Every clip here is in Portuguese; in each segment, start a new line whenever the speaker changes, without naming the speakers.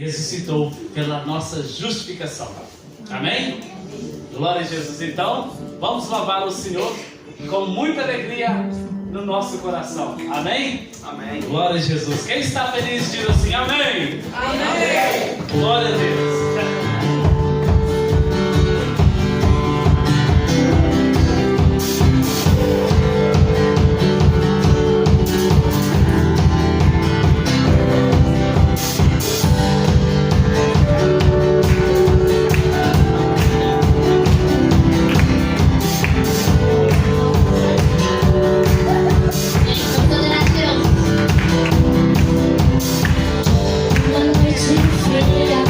ressuscitou pela nossa justificação. Amém? Glória a Jesus. Então, vamos louvar o Senhor com muita alegria no nosso coração. Amém?
Amém.
Glória a Jesus. Quem está feliz diz assim, amém.
Amém.
Glória a Deus.
Uma noite fria,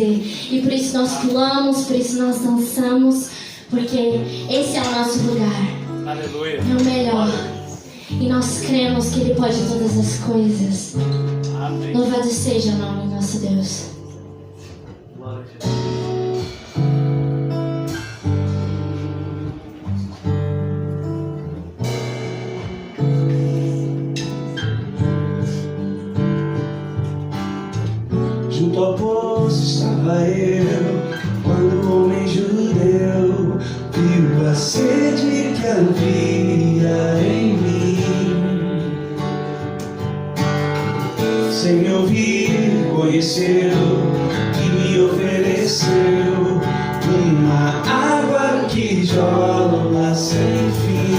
fazer. E por isso nós pulamos, por isso nós dançamos, porque esse é o nosso lugar.
Aleluia.
É o melhor. E nós cremos que Ele pode todas as coisas.
Amém.
Louvado seja o nome do nosso Deus.
Glória a Jesus.
Junto ao poço estava eu, quando o homem judeu viu a sede que havia em mim. Sem me ouvir, conheceu, que me ofereceu uma água que jorra sem fim.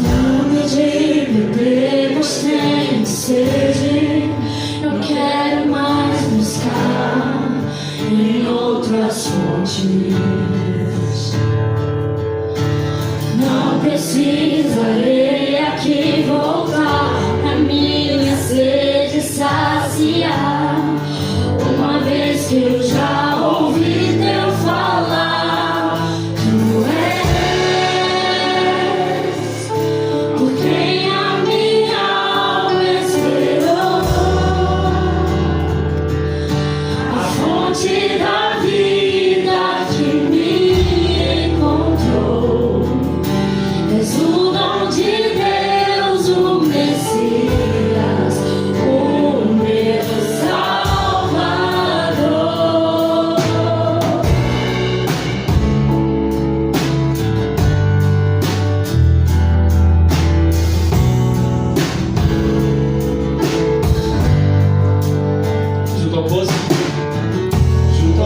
Dá-me de beber, pois tenho sede. Não quero mais buscar em outras fontes. Não precisarei aqui voltar pra minha sede saciar. Uma vez que eu já ouvi teu falar, tu és por quem a minha alma esperou, a fonte da vida que me encontrou. És o dom de Deus, o Messias, o meu Salvador.
Junto ao poço, junto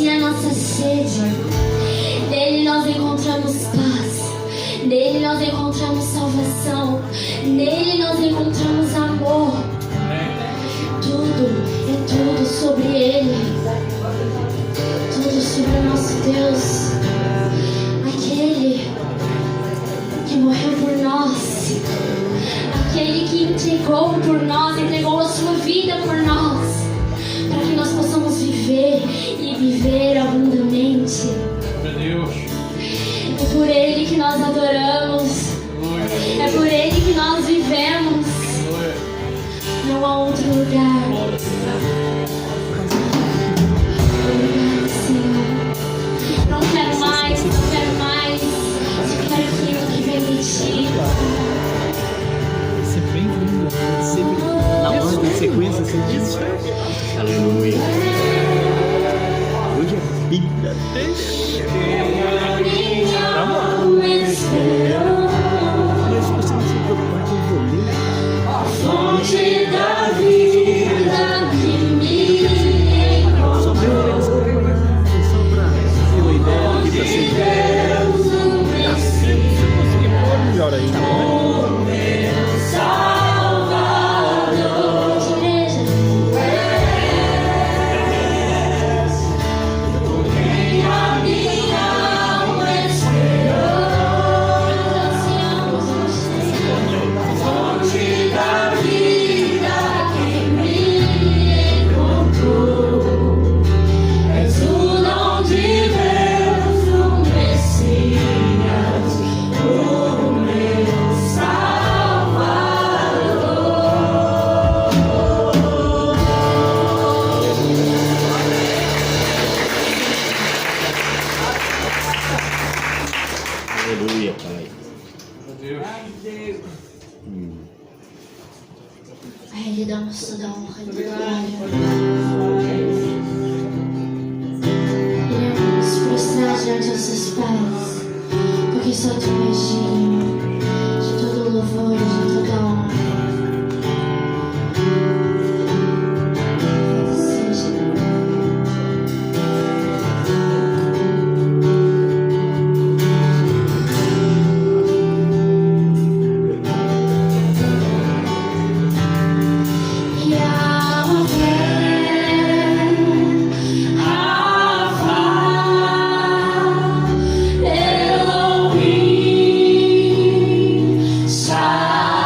sacia a nossa sede. Nele nós encontramos paz. Nele nós encontramos salvação. Nele nós encontramos amor. Tudo sobre Ele. Tudo sobre o nosso Deus. Aquele que morreu por nós. Aquele que entregou por nós, entregou a sua vida por nós, para que nós possamos viver e viver abundantemente. É por Ele que nós adoramos. É por Ele que nós vivemos. Não há outro lugar. Obrigado, Senhor. Não quero mais, não quero mais. Só quero aquilo que vem de Ti.
Você bem-vindo. Sempre na ordem de sequência, você diz. Aleluia. Hoje é vida. Mas se você não se preocupar com o volume,
Fonte da vida que me encontrou.
só para ter uma ideia aqui para ser
Deus no Messias,
melhor aí, tá bom?
Salvador. Igreja, quem a minha alma esperou. Nós ansiamos no Senhor. Fonte da vida que me encontrou. És o dom de Deus, o Messias, o meu Salvador.
Aleluia, Pai.
A Ele damos toda a honra e toda a glória. Iremos prostrar diante dos seus pés, porque só Tu és digno de todo louvor e de toda honra. Seja. Elohim, Shaddai.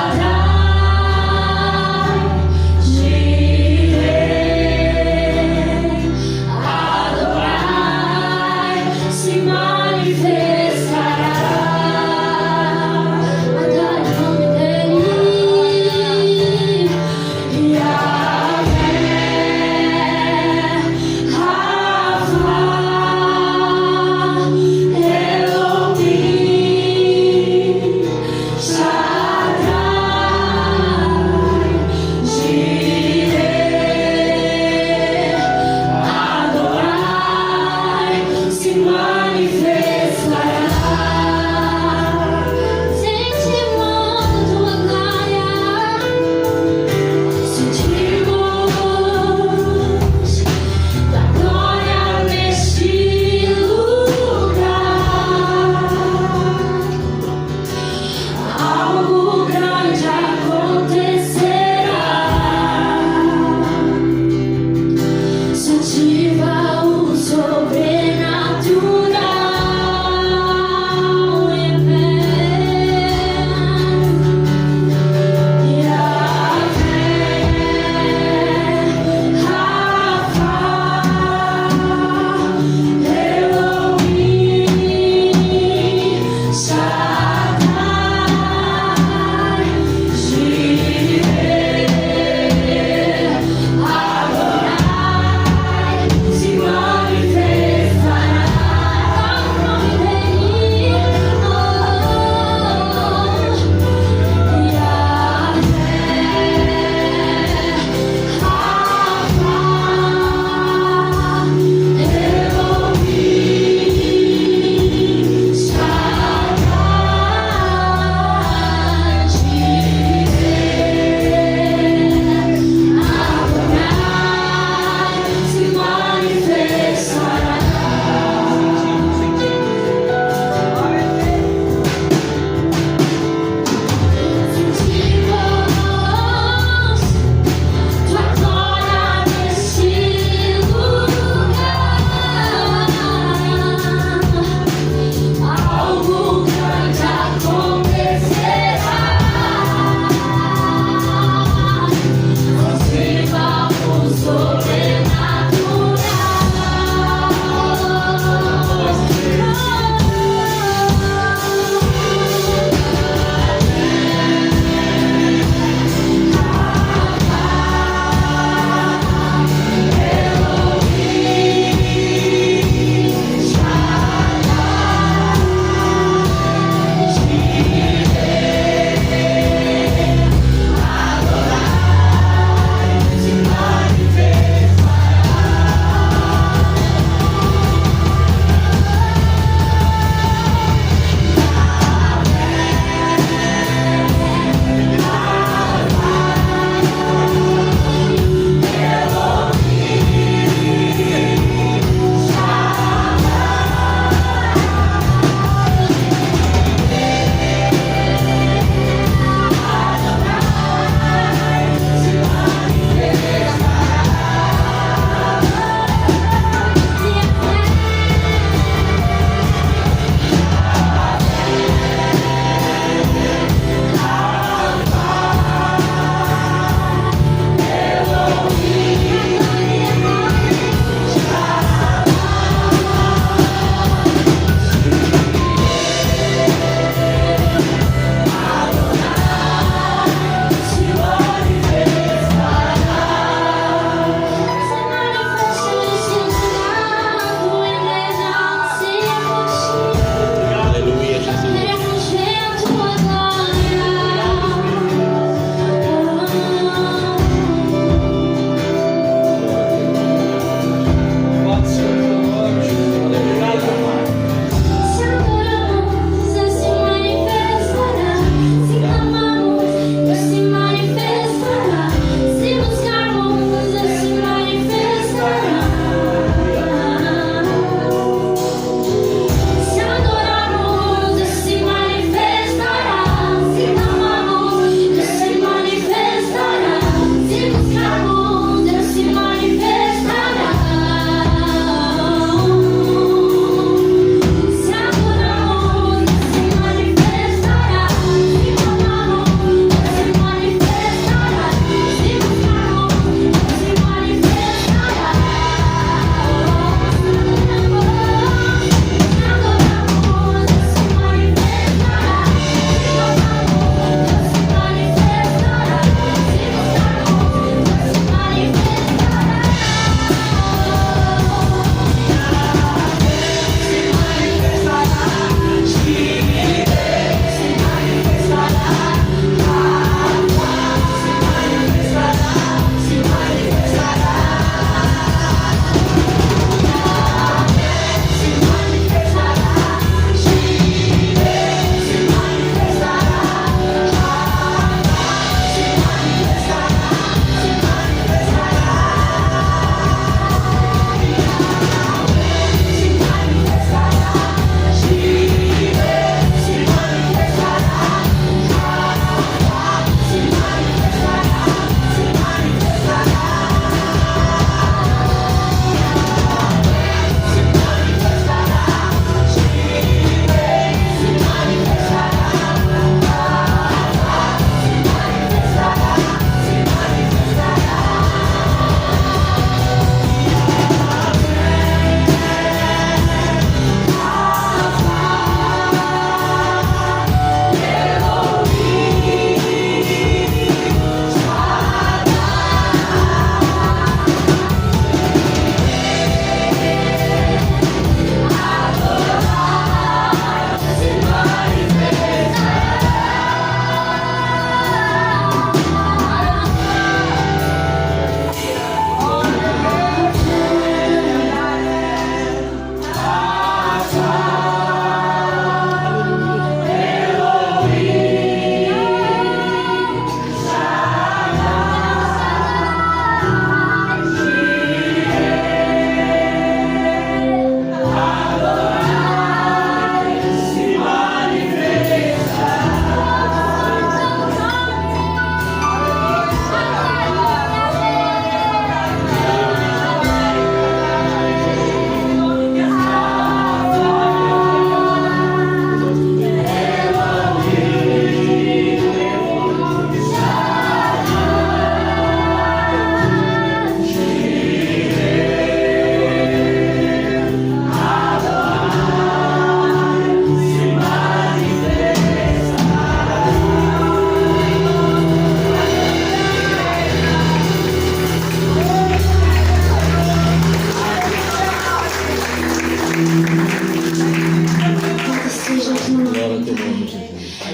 nome, Pai.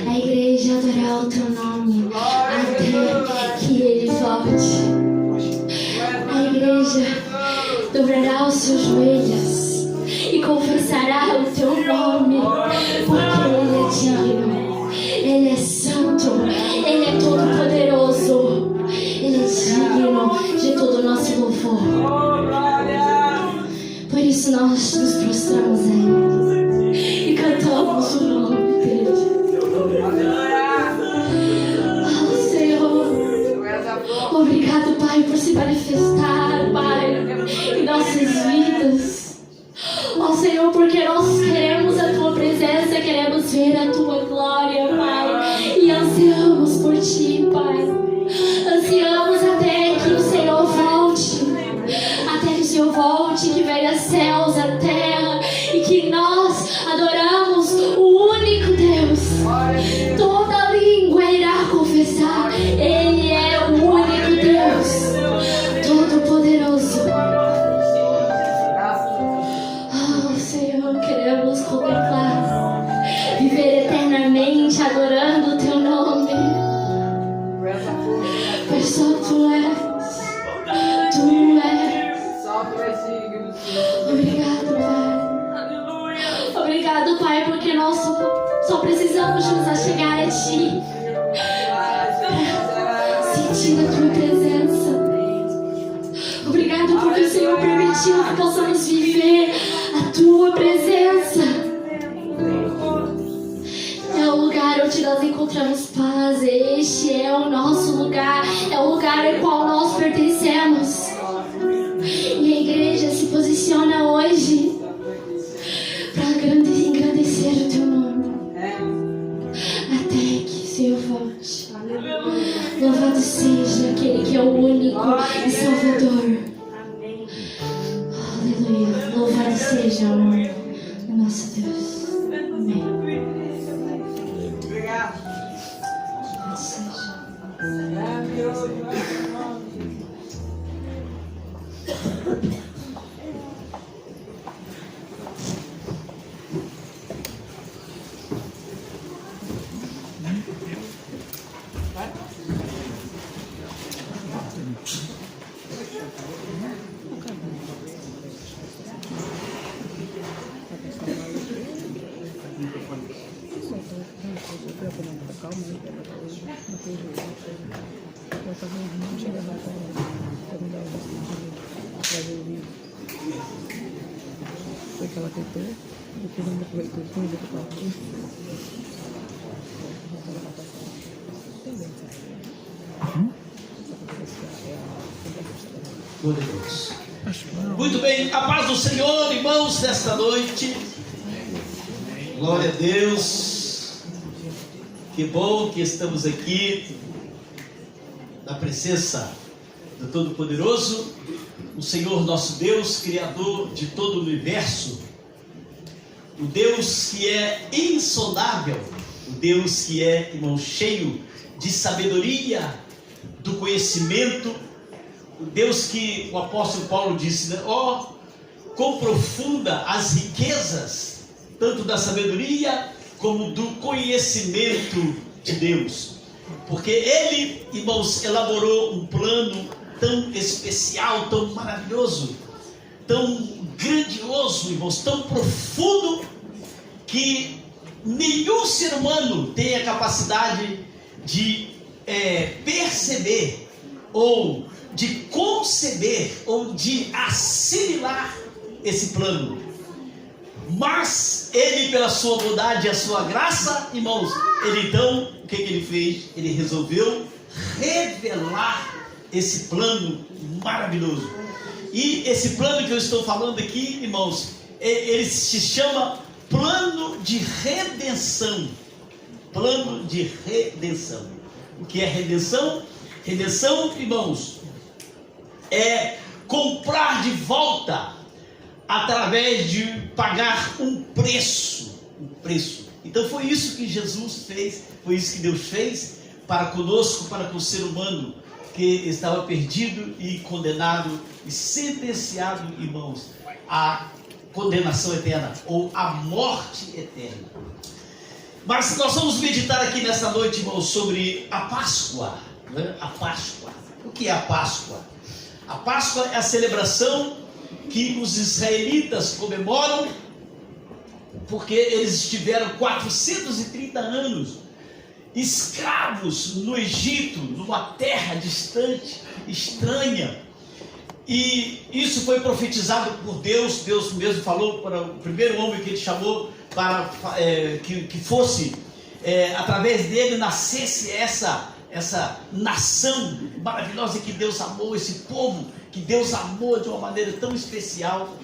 A igreja adorará o teu nome até que ele volte. A igreja dobrará os seus joelhos e confessará o teu nome, porque ele é digno, ele é santo, ele é todo poderoso, ele é digno de todo o nosso louvor. Por isso nós nos prostramos a ele e cantamos o nome dele. Oh, Senhor, obrigado, Pai, por se manifestar, Pai, em nossas vidas. Oh, Senhor, porque nós queremos a tua presença, queremos ver a tua glória, Pai, e ansiamos por ti, Pai. Ansiamos até que o Senhor volte, até que o Senhor volte, que venha céus, a terra, e que nós adoramos o único Deus. Toda língua irá confessar, Ele é o único Deus, todo-poderoso. Oh, Senhor, queremos contemplar, viver eternamente adorando o teu nome, pois só tu és. Obrigado, Pai. Obrigado, Pai, porque nós só precisamos nos achegar a Ti, sentir a Tua presença. Obrigado porque o Senhor permitiu que possamos viver a Tua presença. É o lugar onde nós encontramos paz. Este é o nosso lugar, é o lugar ao qual nós pertencemos. E a igreja se posiciona hoje para engrandecer o teu nome até que o Senhor volte. Louvado seja aquele que é o único e Salvador. Aleluia. Louvado seja o nome do nosso Deus. Amém. Louvado seja.
Foi que ela tentou, depois não aproveitou comida para o
Glória a Deus. Muito bem, a paz do Senhor, irmãos, nesta noite. Glória a Deus. Que bom que estamos aqui na presença do Todo-Poderoso, o Senhor nosso Deus, Criador de todo o universo, o Deus que é insondável, o Deus que é, irmão, cheio de sabedoria, do conhecimento, o Deus que o apóstolo Paulo disse, né? Ó, quão profunda as riquezas, tanto da sabedoria como do conhecimento de Deus, porque Ele, irmãos, elaborou um plano tão especial, tão maravilhoso, tão grandioso, irmãos, tão profundo, que nenhum ser humano tem a capacidade de perceber, ou de conceber, ou de assimilar esse plano. Mas Ele, pela sua bondade e a sua graça, irmãos, Ele então, o que Ele fez? Ele resolveu revelar esse plano maravilhoso. E esse plano que eu estou falando aqui, irmãos, ele se chama plano de redenção. Plano de redenção. O que é redenção? Redenção, irmãos, é comprar de volta através de pagar um preço. Então foi isso que Jesus fez, foi isso que Deus fez para conosco, para com o ser humano que estava perdido e condenado e sentenciado, irmãos, à condenação eterna ou à morte eterna. Mas nós vamos meditar aqui nessa noite, irmãos, sobre a Páscoa, né? A Páscoa. O que é a Páscoa? A Páscoa é a celebração que os israelitas comemoram, porque eles estiveram 430 anos escravos no Egito, numa terra distante, estranha. E isso foi profetizado por Deus. Deus mesmo falou para o primeiro homem que ele chamou para que fosse, através dele nascesse essa nação maravilhosa que Deus amou, esse povo que Deus amou de uma maneira tão especial.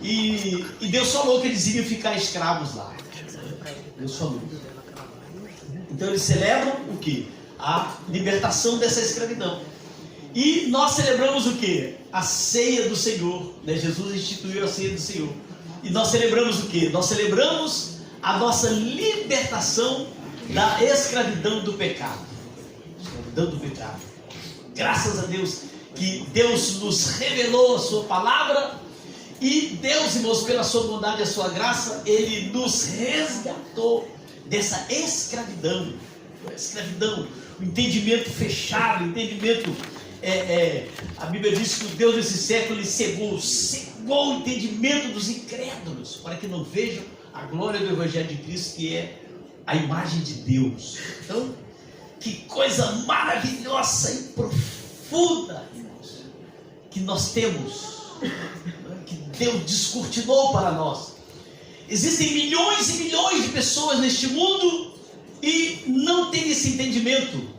E Deus falou que eles iriam ficar escravos lá. Deus falou. Então eles celebram o que? A libertação dessa escravidão. E nós celebramos o que? A ceia do Senhor, né? Jesus instituiu a ceia do Senhor. E nós celebramos o que? Nós celebramos a nossa libertação da escravidão do pecado. Escravidão do pecado. Graças a Deus que Deus nos revelou a sua palavra. E Deus, irmãos, pela sua bondade e a sua graça, Ele nos resgatou dessa escravidão. Escravidão, o entendimento fechado, o entendimento... a Bíblia diz que o Deus desse século ele cegou o entendimento dos incrédulos, para que não vejam a glória do Evangelho de Cristo, que é a imagem de Deus. Então, que coisa maravilhosa e profunda, irmãos, que nós temos, que Deus descortinou para nós. Existem milhões e milhões de pessoas neste mundo e não tem esse entendimento.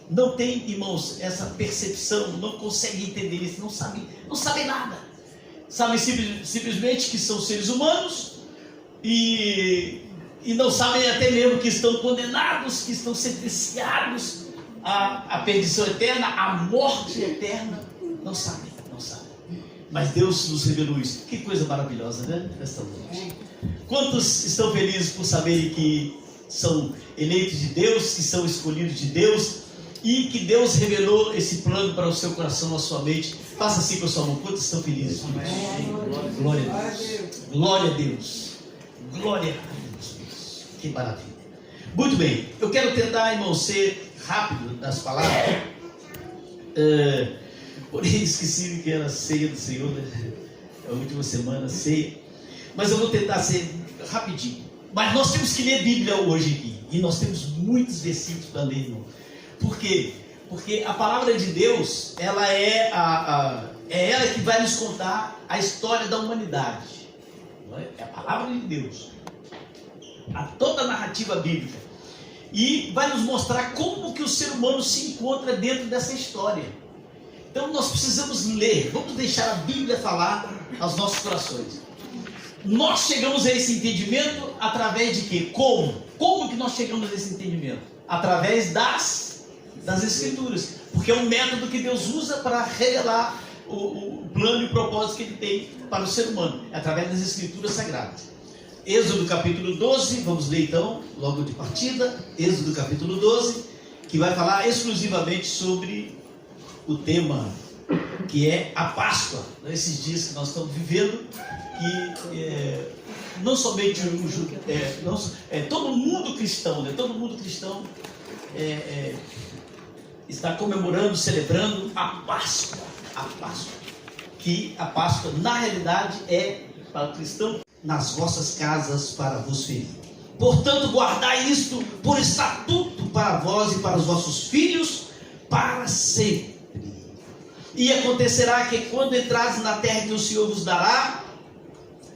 Não tem, irmãos, essa percepção, não conseguem entender isso, não sabem nada. Sabem simplesmente que são seres humanos e não sabem até mesmo que estão condenados, que estão sentenciados à perdição eterna, à morte eterna. Não sabem. Mas Deus nos revelou isso. Que coisa maravilhosa, né? Esta noite. Quantos estão felizes por saberem que são eleitos de Deus, que são escolhidos de Deus, e que Deus revelou esse plano para o seu coração, a sua mente? Faça assim com a sua mão. Quantos estão felizes? Glória a Deus. Glória a Deus. Glória a Deus. Que maravilha. Muito bem. Eu quero tentar, irmão, ser rápido nas palavras. Porém, esqueci que era a ceia do Senhor, né? É a última semana, ceia. Mas eu vou tentar ser rapidinho. Mas nós temos que ler Bíblia hoje aqui. E nós temos muitos versículos para ler, irmão. Por quê? Porque a palavra de Deus, ela é ela que vai nos contar a história da humanidade. Não é? É a palavra de Deus. Toda a narrativa bíblica. E vai nos mostrar como que o ser humano se encontra dentro dessa história. Então nós precisamos ler. Vamos deixar a Bíblia falar aos nossos corações. Nós chegamos a esse entendimento através de quê? Como? Como que nós chegamos a esse entendimento? Através das Escrituras, porque é um método que Deus usa para revelar o plano e o propósito que Ele tem para o ser humano, é através das Escrituras Sagradas. Êxodo capítulo 12, vamos ler então, logo de partida, Êxodo capítulo 12, que vai falar exclusivamente sobre o tema que é a Páscoa, nesses dias que nós estamos vivendo, que não somente todo mundo cristão, né? Todo mundo cristão está comemorando, celebrando a Páscoa. A Páscoa. Que a Páscoa, na realidade, é para o cristão: nas vossas casas para vos ferir. Portanto, guardai isto por estatuto para vós e para os vossos filhos para sempre. E acontecerá que quando entrares na terra que o Senhor vos dará,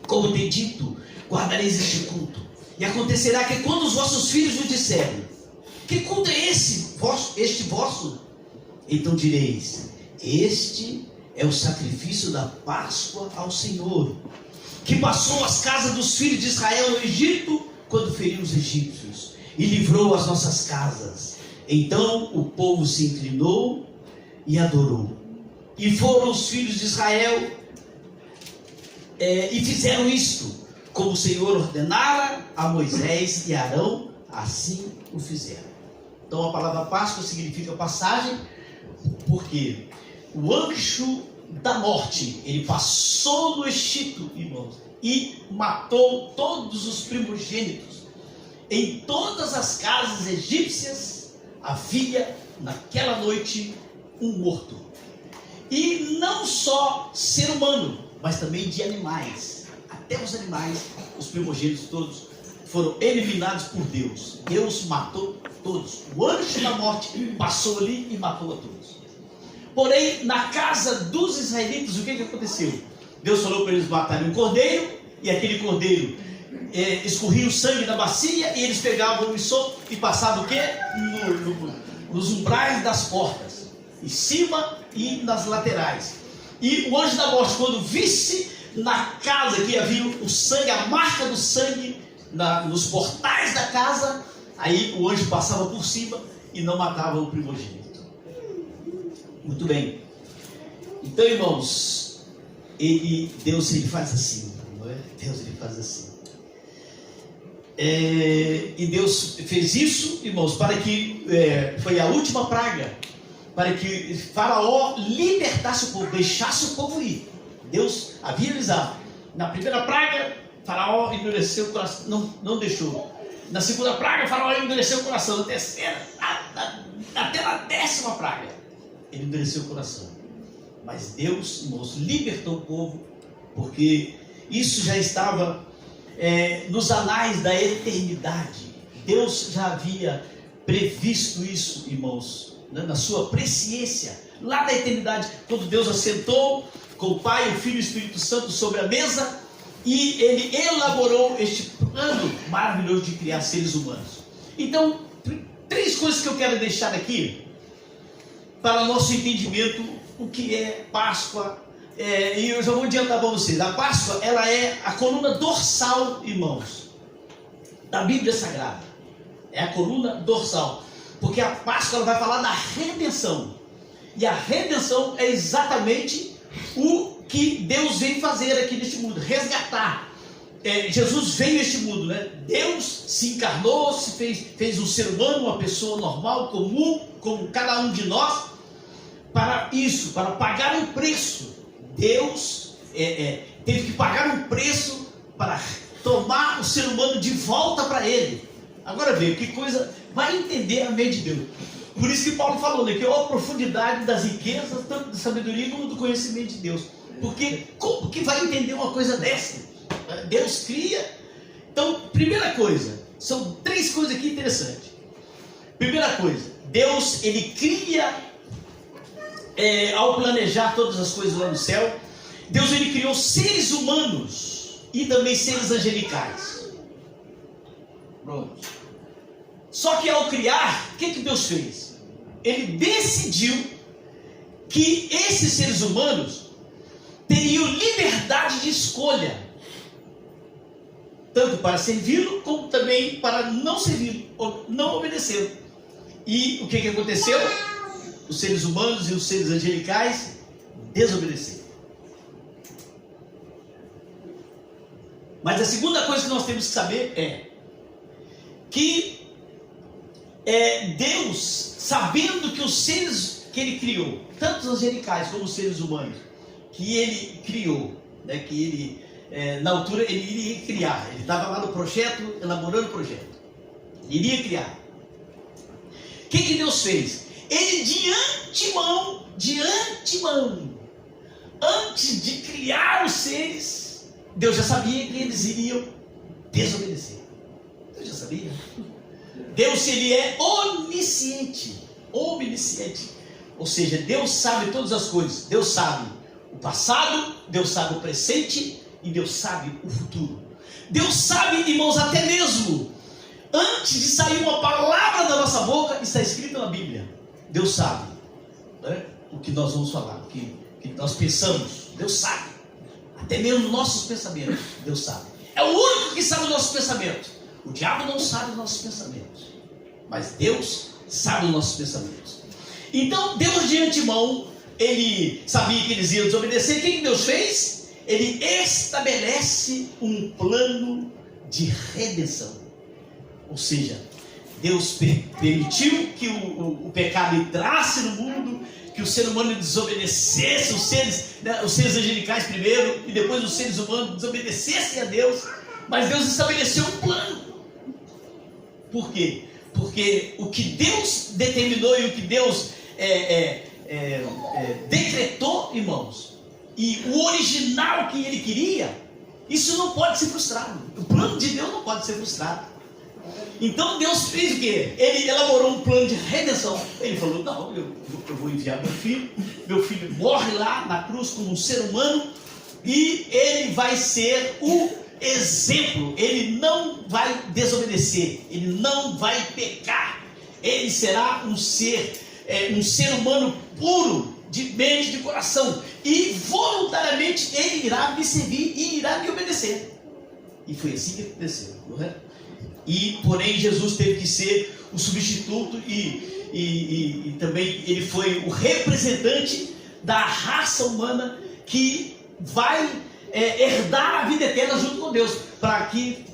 como tem dito, guardareis este culto. E acontecerá que quando os vossos filhos vos disserem: que culto é este vosso? Então direis: este é o sacrifício da Páscoa ao Senhor, que passou as casas dos filhos de Israel no Egito, quando feriu os egípcios, e livrou as nossas casas. Então o povo se inclinou e adorou. E foram os filhos de Israel e fizeram isto, como o Senhor ordenara a Moisés e Arão, assim o fizeram. Então a palavra Páscoa significa passagem, porque o anjo da morte, ele passou no Egito, irmãos, e matou todos os primogênitos. em todas as casas egípcias havia naquela noite um morto. E não só ser humano, mas também de animais. Até os animais, os primogênitos todos, foram eliminados por Deus. Deus matou todos. O anjo da morte passou ali e matou a todos. Porém, na casa dos israelitas, o que aconteceu? Deus falou para eles matarem um cordeiro, e aquele cordeiro escorria o sangue na bacia, e eles pegavam o ensopo e passavam o quê? Nos umbrais das portas, em cima e nas laterais. E o anjo da morte, quando visse na casa que havia o sangue, a marca do sangue nos portais da casa, aí o anjo passava por cima e não matava o primogênito. Muito bem. Então, irmãos, Deus ele faz assim, não é? Deus ele faz assim. E Deus fez isso, irmãos, para que foi a última praga, para que Faraó libertasse o povo, deixasse o povo ir. Deus havia avisado. Na primeira praga, Faraó endureceu o coração, não deixou. Na segunda praga, Faraó endureceu o coração. Na terceira, até na 10ª praga, ele endureceu o coração. Mas Deus, irmãos, libertou o povo, porque isso já estava nos anais da eternidade. Deus já havia previsto isso, irmãos, né, na sua presciência, lá da eternidade, quando Deus assentou com o Pai, o Filho e o Espírito Santo sobre a mesa, e ele elaborou este plano maravilhoso de criar seres humanos. Então, 3 coisas que eu quero deixar aqui para o nosso entendimento, o que é Páscoa. E eu já vou adiantar para vocês. A Páscoa, ela é a coluna dorsal, irmãos, da Bíblia Sagrada. É a coluna dorsal, porque a Páscoa ela vai falar da redenção. E a redenção é exatamente o que Deus veio fazer aqui neste mundo, resgatar. Jesus veio a este mundo, né? Deus se encarnou, fez um ser humano, uma pessoa normal, comum, como cada um de nós, para isso, para pagar um preço. Deus teve que pagar um preço para tomar o ser humano de volta para ele. Agora veja, que coisa, vai entender a mente de Deus. Por isso que Paulo falou, né, que é a profundidade das riquezas, tanto de sabedoria como do conhecimento de Deus. Porque como que vai entender uma coisa dessa? Deus cria. Então, primeira coisa, são 3 coisas aqui interessantes. Primeira coisa, Deus ele cria, ao planejar todas as coisas lá no céu, Deus ele criou seres humanos e também seres angelicais. Pronto. Só que ao criar, o que Deus fez? Ele decidiu que esses seres humanos teriam liberdade de escolha, tanto para servi-lo, como também para não servi-lo, ou não obedecê-lo. E o que aconteceu? Os seres humanos e os seres angelicais desobedeceram. Mas a segunda coisa que nós temos que saber é que Deus, sabendo que os seres que ele criou, tanto os angelicais como os seres humanos, que ele criou, né, que ele, na altura ele iria criar, ele estava lá no projeto, elaborando o projeto, ele iria criar. O que Deus fez? Ele de antemão, antes de criar os seres, Deus já sabia que eles iriam desobedecer. Deus já sabia. Deus ele é onisciente, ou seja, Deus sabe todas as coisas. Deus sabe o passado, Deus sabe o presente e Deus sabe o futuro. Deus sabe, irmãos, até mesmo antes de sair uma palavra da nossa boca, está escrito na Bíblia. Deus sabe, né, o que nós vamos falar, o que nós pensamos. Deus sabe, até mesmo nossos pensamentos. Deus sabe, é o único que sabe os nossos pensamentos. O diabo não sabe os nossos pensamentos, mas Deus sabe os nossos pensamentos. Então Deus de antemão, ele sabia que eles iam desobedecer. O que Deus fez? Ele estabelece um plano de redenção. Ou seja, Deus permitiu que o pecado entrasse no mundo, que o ser humano desobedecesse, os seres angelicais primeiro, e depois os seres humanos desobedecessem a Deus. Mas Deus estabeleceu um plano. Por quê? Porque o que Deus determinou e o que Deus decretou, irmãos, e o original que Ele queria, isso não pode ser frustrado. O plano de Deus não pode ser frustrado. Então Deus fez o quê? Ele elaborou um plano de redenção. Ele falou, não, eu vou enviar meu filho morre lá na cruz como um ser humano, e ele vai ser o exemplo. Ele não vai desobedecer, ele não vai pecar, ele será um ser humano puro de mente, de coração, e voluntariamente ele irá me servir e irá me obedecer. E foi assim que aconteceu, correto? E porém Jesus teve que ser o substituto e também ele foi o representante da raça humana que vai herdar a vida eterna junto com Deus, para que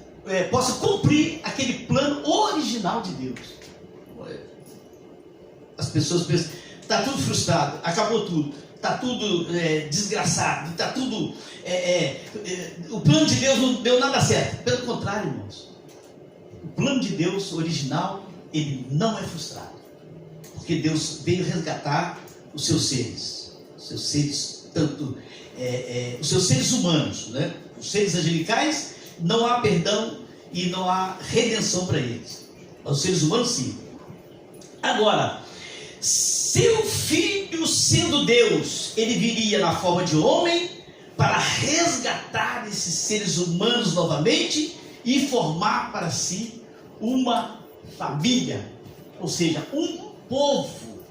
possa cumprir aquele plano original de Deus. As pessoas pensam, está tudo frustrado, acabou tudo, está tudo desgraçado, está tudo o plano de Deus não deu nada certo. Pelo contrário, irmãos, o plano de Deus original, ele não é frustrado, porque Deus veio resgatar os seus seres, tanto os seus seres humanos, né? Os seres angelicais, não há perdão e não há redenção para eles. Os seres humanos, sim. Agora, seu filho sendo Deus, ele viria na forma de homem para resgatar esses seres humanos novamente e formar para si uma família, ou seja, um povo,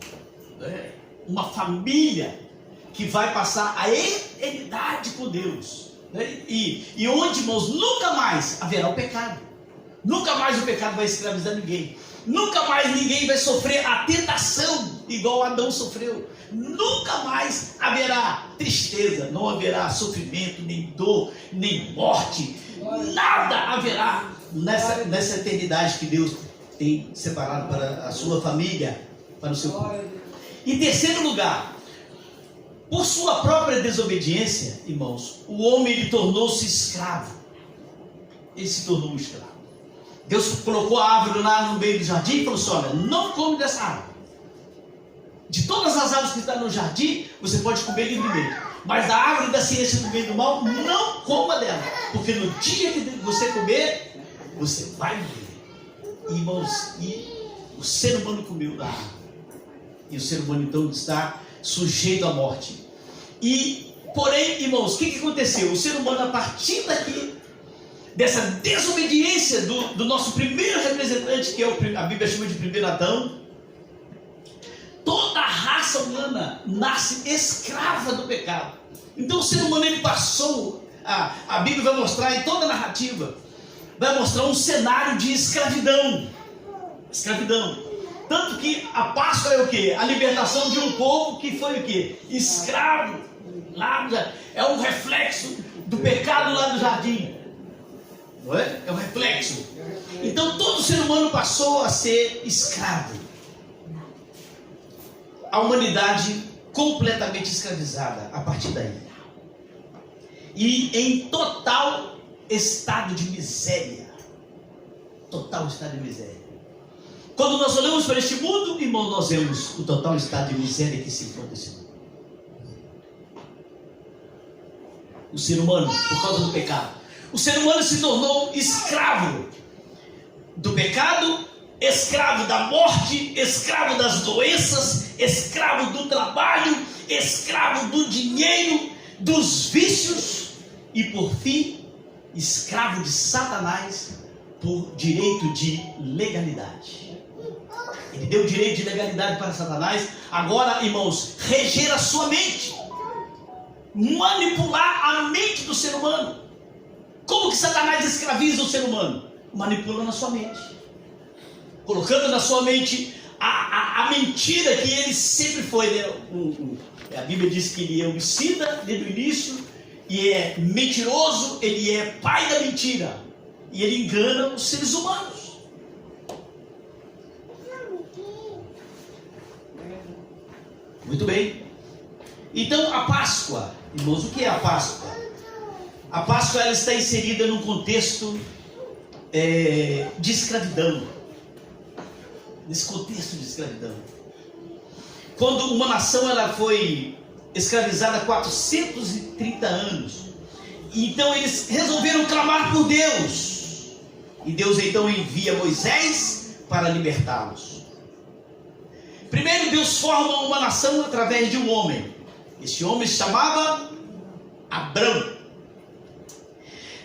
uma família que vai passar a eternidade com Deus, e onde, irmãos, nunca mais haverá o pecado, nunca mais o pecado vai escravizar ninguém, nunca mais ninguém vai sofrer a tentação igual Adão sofreu, nunca mais haverá tristeza, não haverá sofrimento, nem dor, nem morte, nada haverá nessa eternidade que Deus tem separado para a sua família, para o seu povo. Em terceiro lugar, por sua própria desobediência, irmãos, o homem ele tornou-se escravo. Ele se tornou um escravo. Deus colocou a árvore lá no meio do jardim e falou assim, olha, não come dessa árvore. De todas as árvores que estão no jardim, você pode comer livremente. Mas da árvore da ciência do bem e do mal, não coma dela. Porque no dia que você comer, você vai morrer. Irmãos, e o ser humano comeu da árvore. E o ser humano então está sujeito à morte. E, porém, irmãos, o que aconteceu? O ser humano, a partir daqui, dessa desobediência do nosso primeiro representante, que a Bíblia chama de primeiro Adão, toda a raça humana nasce escrava do pecado. Então o ser humano ele passou, a Bíblia vai mostrar em toda a narrativa, vai mostrar um cenário de escravidão. Tanto que a Páscoa é o quê? A libertação de um povo que foi o quê? Escravo. É um reflexo do pecado lá no jardim. Não é? É um reflexo. Então todo ser humano passou a ser escravo. A humanidade completamente escravizada a partir daí. E em total estado de miséria. Total estado de miséria. Quando nós olhamos para este mundo, irmão, nós vemos o total estado de miséria que se encontra nesse mundo. O ser humano, por causa do pecado, o ser humano se tornou escravo do pecado, escravo da morte, escravo das doenças, escravo do trabalho, escravo do dinheiro, dos vícios e, por fim, escravo de Satanás por direito de legalidade. Ele deu direito de legalidade para Satanás. Agora, irmãos, reger a sua mente, manipular a mente do ser humano. Como que Satanás escraviza o ser humano? Manipulando a sua mente, colocando na sua mente a mentira que ele sempre foi, né? A Bíblia diz que ele é homicida desde o início, e é mentiroso, ele é pai da mentira, e ele engana os seres humanos. Muito bem. Então a Páscoa, irmãos, o que é a Páscoa? A Páscoa ela está inserida num contexto de escravidão. nesse contexto de escravidão. Quando uma nação ela foi escravizada há 430 anos, então eles resolveram clamar por Deus. E Deus então envia Moisés para libertá-los. Primeiro Deus forma uma nação através de um homem. Esse homem se chamava Abrão.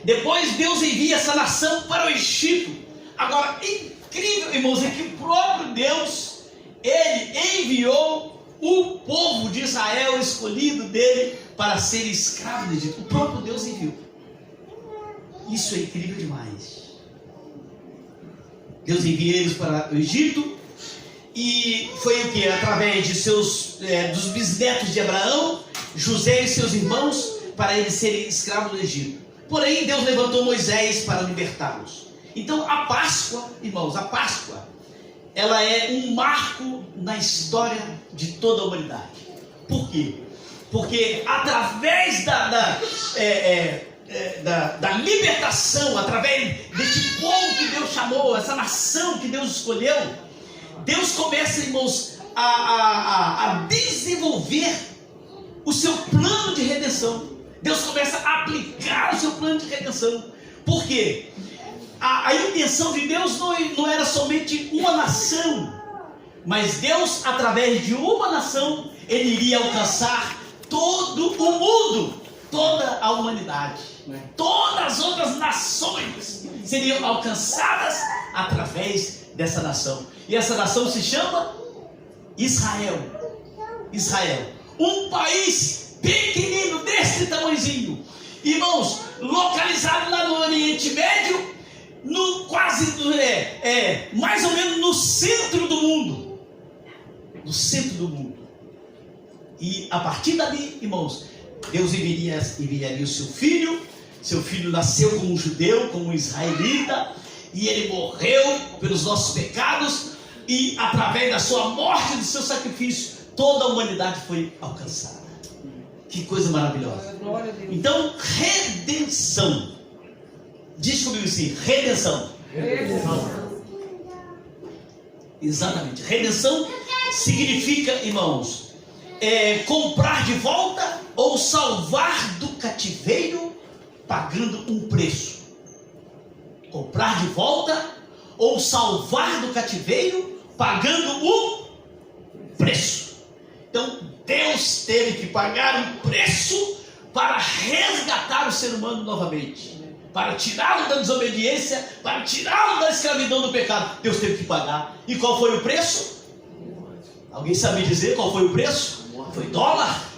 Depois Deus envia essa nação para o Egito. Agora, incrível, irmãos, é que o próprio Deus, Ele enviou o povo de Israel, escolhido dele, para ser escravo do Egito. O próprio Deus enviou. Isso é incrível demais. Deus envia eles para o Egito. E foi o que? Através de dos bisnetos de Abraão, José e seus irmãos, para eles serem escravos do Egito. Porém, Deus levantou Moisés para libertá-los. Então, a Páscoa, irmãos, a Páscoa, ela é um marco na história de toda a humanidade. Por quê? Porque através da libertação, através desse povo que Deus chamou, essa nação que Deus escolheu, Deus começa, irmãos, a desenvolver o seu plano de redenção. Deus começa a aplicar o seu plano de redenção. Por quê? A intenção de Deus não era somente uma nação, mas Deus, através de uma nação, Ele iria alcançar todo o mundo, toda a humanidade. Todas as outras nações seriam alcançadas através dessa nação. E essa nação se chama Israel. Israel, um país pequenino, desse tamanhozinho, irmãos, localizado lá no Oriente Médio, mais ou menos no centro do mundo. No centro do mundo. E a partir dali, irmãos, Deus enviaria o seu filho. Seu filho nasceu como um judeu, como um israelita, e ele morreu pelos nossos pecados, e através da sua morte e do seu sacrifício, toda a humanidade foi alcançada. Que coisa maravilhosa. Então, redenção. Diz comigo assim, redenção. Exatamente. Redenção significa, irmãos, comprar de volta ou salvar do cativeiro pagando um preço. Comprar de volta ou salvar do cativeiro pagando um preço. Então Deus teve que pagar um preço para resgatar o ser humano novamente, para tirá-lo da desobediência, para tirá-lo da escravidão do pecado. Deus teve que pagar. E qual foi o preço? Alguém sabe dizer qual foi o preço? Foi dólar?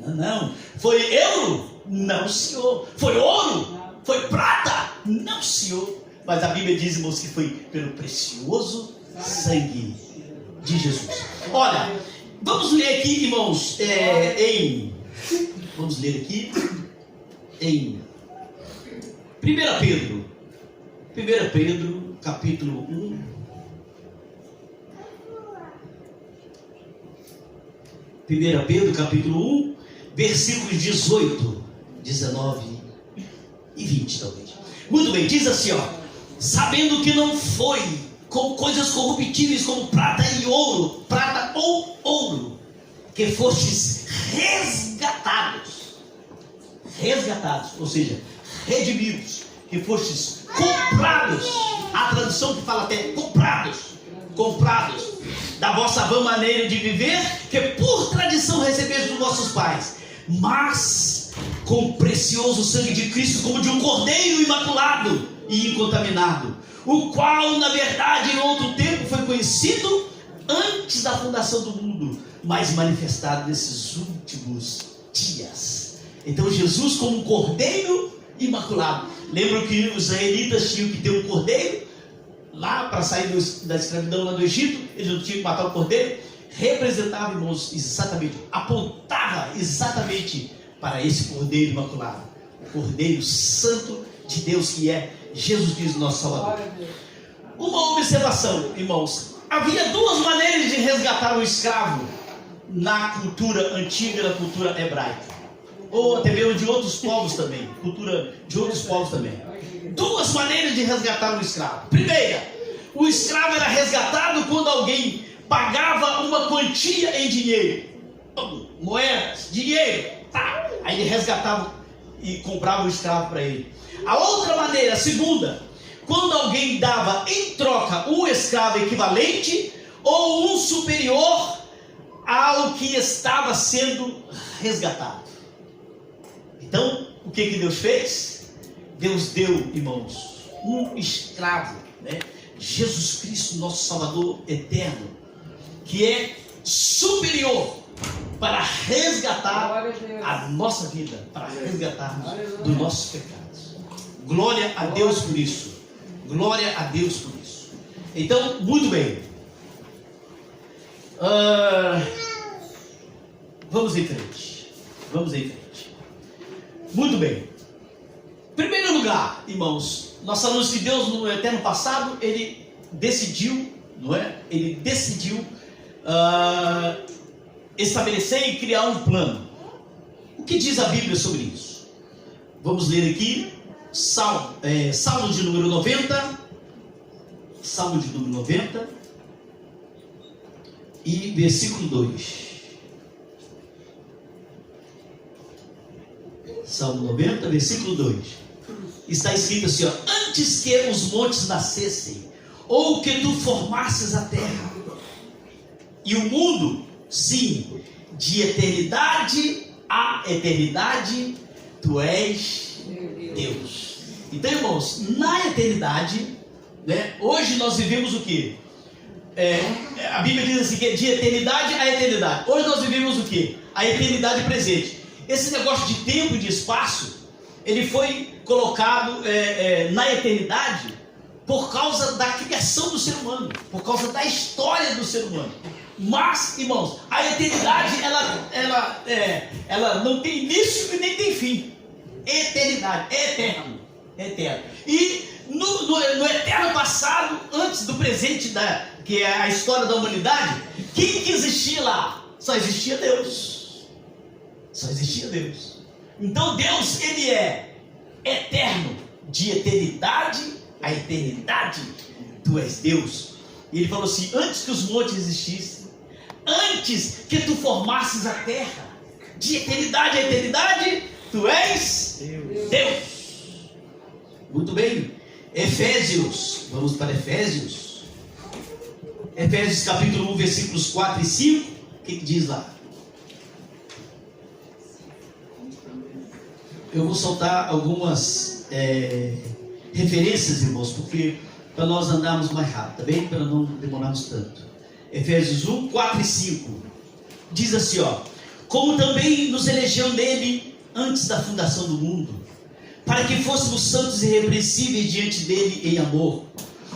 Não. Foi euro? Não, senhor. Foi ouro? Foi prata? Não, senhor. Mas a Bíblia diz, irmãos, que foi pelo precioso sangue de Jesus. Olha, vamos ler aqui, irmãos, vamos ler aqui em 1 Pedro, capítulo 1. 1 Pedro, capítulo 1, versículos 18, 19 e 20, talvez. Muito bem, diz assim, ó: sabendo que não foi com coisas corruptíveis como prata ou ouro, que fostes resgatados, ou seja, redimidos, que fostes comprados. A tradução que fala até comprados da vossa vã maneira de viver, que por tradição recebeste dos vossos pais, mas com o precioso sangue de Cristo, como de um cordeiro imaculado e incontaminado, o qual na verdade em outro tempo foi conhecido antes da fundação do mundo, mas manifestado nesses últimos dias. Então Jesus, como um cordeiro imaculado. Lembram que os israelitas tinham que ter um cordeiro lá para sair da escravidão lá do Egito? Eles não tinham que matar o cordeiro. Representava, irmãos, exatamente, apontava exatamente para esse cordeiro imaculado, o cordeiro santo de Deus, que é Jesus Cristo, nosso Salvador. Uma observação, irmãos: havia duas maneiras de resgatar um escravo na cultura antiga, na cultura hebraica, ou até mesmo de outros povos também, cultura de outros povos também. Duas maneiras de resgatar um escravo. Primeira, O escravo era resgatado quando alguém pagava uma quantia em dinheiro, moedas, dinheiro, tá? Aí ele resgatava e comprava o escravo para ele. A outra maneira, a segunda, quando alguém dava em troca um escravo equivalente ou um superior ao que estava sendo resgatado. Então, o que Deus fez? Deus deu, irmãos, um escravo, né? Jesus Cristo, nosso Salvador eterno, que é superior para resgatar a nossa vida, para resgatarmos dos nossos pecados. Glória a Deus por isso. Glória a Deus por isso. Então, muito bem. Vamos em frente. Vamos em frente. Muito bem. Primeiro lugar, irmãos, nós falamos que Deus no eterno passado, Ele decidiu, não é? Ele decidiu estabelecer e criar um plano. O que diz a Bíblia sobre isso? Vamos ler aqui, Salmo de número 90, Salmo de número 90 e versículo 2. Salmo 90, versículo 2. Está escrito assim, ó: antes que os montes nascessem, ou que tu formasses a terra e o mundo, sim, de eternidade a eternidade, tu és Deus. Então, irmãos, na eternidade, né, hoje nós vivemos o que? A Bíblia diz assim, que é de eternidade a eternidade. Hoje nós vivemos o que? A eternidade presente. Esse negócio de tempo e de espaço, ele foi colocado na eternidade por causa da criação do ser humano, por causa da história do ser humano. Mas, irmãos, a eternidade, ela não tem início e nem tem fim. Eternidade, é eterno, é eterno. E no eterno passado, antes do presente, que é a história da humanidade, quem que existia lá? Só existia Deus. Só existia Deus. Então Deus, Ele é eterno, de eternidade a eternidade, tu és Deus. E Ele falou assim, antes que os montes existissem, antes que tu formasses a terra, de eternidade a eternidade, tu és Deus. Muito bem. Efésios, vamos para Efésios. Efésios capítulo 1, versículos 4 e 5. O que diz lá? Eu vou soltar algumas referências, irmãos, porque para nós andarmos mais rápido, tá bem? Para não demorarmos tanto. Efésios 1, 4 e 5. Diz assim, ó: como também nos elegeu nele antes da fundação do mundo, para que fôssemos santos e irrepreensíveis diante dele em amor,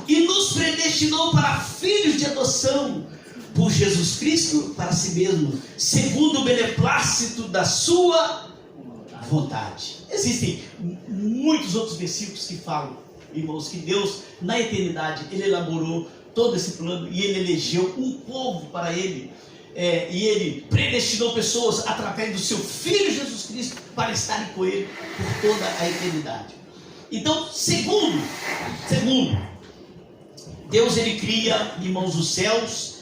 e nos predestinou para filhos de adoção por Jesus Cristo para si mesmo, segundo o beneplácito da sua vontade. Existem muitos outros versículos que falam, irmãos, que Deus na eternidade, Ele elaborou todo esse plano e Ele elegeu um povo para Ele, e Ele predestinou pessoas através do seu Filho Jesus Cristo para estarem com Ele por toda a eternidade. Então, segundo, Deus, Ele cria, irmãos, os céus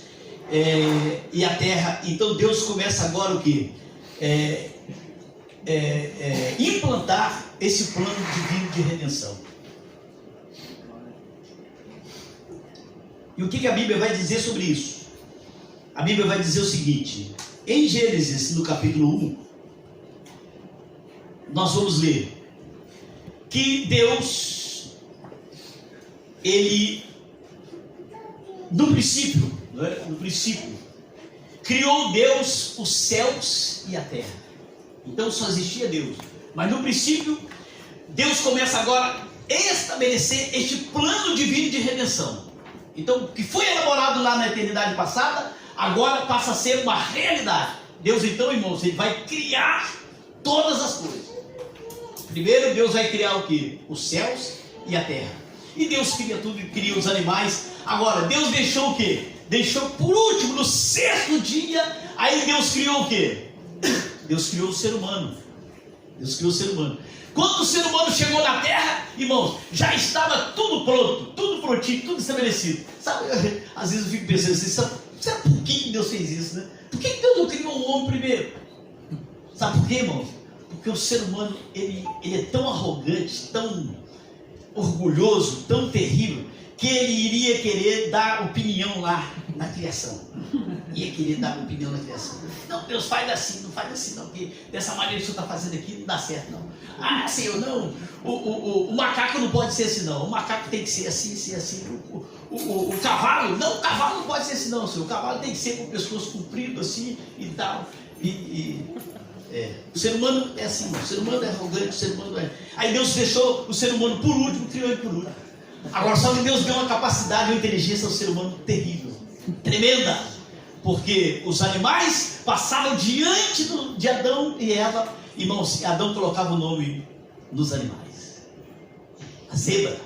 e a terra. Então Deus começa agora o que? Implantar esse plano divino de redenção. E o que a Bíblia vai dizer sobre isso? A Bíblia vai dizer o seguinte, em Gênesis, no capítulo 1, nós vamos ler que Deus, Ele, no princípio, criou Deus os céus e a terra. Então só existia Deus. Mas no princípio, Deus começa agora a estabelecer este plano divino de redenção. Então, o que foi elaborado lá na eternidade passada, agora passa a ser uma realidade. Deus, então, irmãos, Ele vai criar todas as coisas. Primeiro, Deus vai criar o quê? Os céus e a terra. E Deus cria tudo, cria os animais. Agora, Deus deixou o quê? Deixou por último, no sexto dia, aí Deus criou o quê? Deus criou o ser humano. Deus criou o ser humano. Quando o ser humano chegou na terra, irmãos, já estava tudo pronto, tudo prontinho, tudo estabelecido. Sabe, às vezes eu fico pensando assim, sabe por que Deus fez isso, né? Por que Deus não criou o homem primeiro? Sabe por quê, irmãos? Porque o ser humano, ele é tão arrogante, tão orgulhoso, tão terrível, que ele iria querer dar opinião lá na criação. Ia querer dar opinião na criação. Não, Deus faz assim, não faz assim não, porque dessa maneira que o senhor está fazendo aqui não dá certo não. Ah, Senhor, não, o macaco não pode ser assim não, o macaco tem que ser assim, assim. O cavalo, não, o cavalo não pode ser assim não, Senhor, o cavalo tem que ser com o pescoço comprido assim e tal. O ser humano é assim, o ser humano é arrogante, o ser humano é... Aí Deus deixou o ser humano por último, criou ele por último. Agora só que Deus deu uma capacidade, uma inteligência ao ser humano terrível, tremenda, porque os animais passavam diante de Adão e Eva, irmãos, Adão colocava o nome nos animais. A zebra,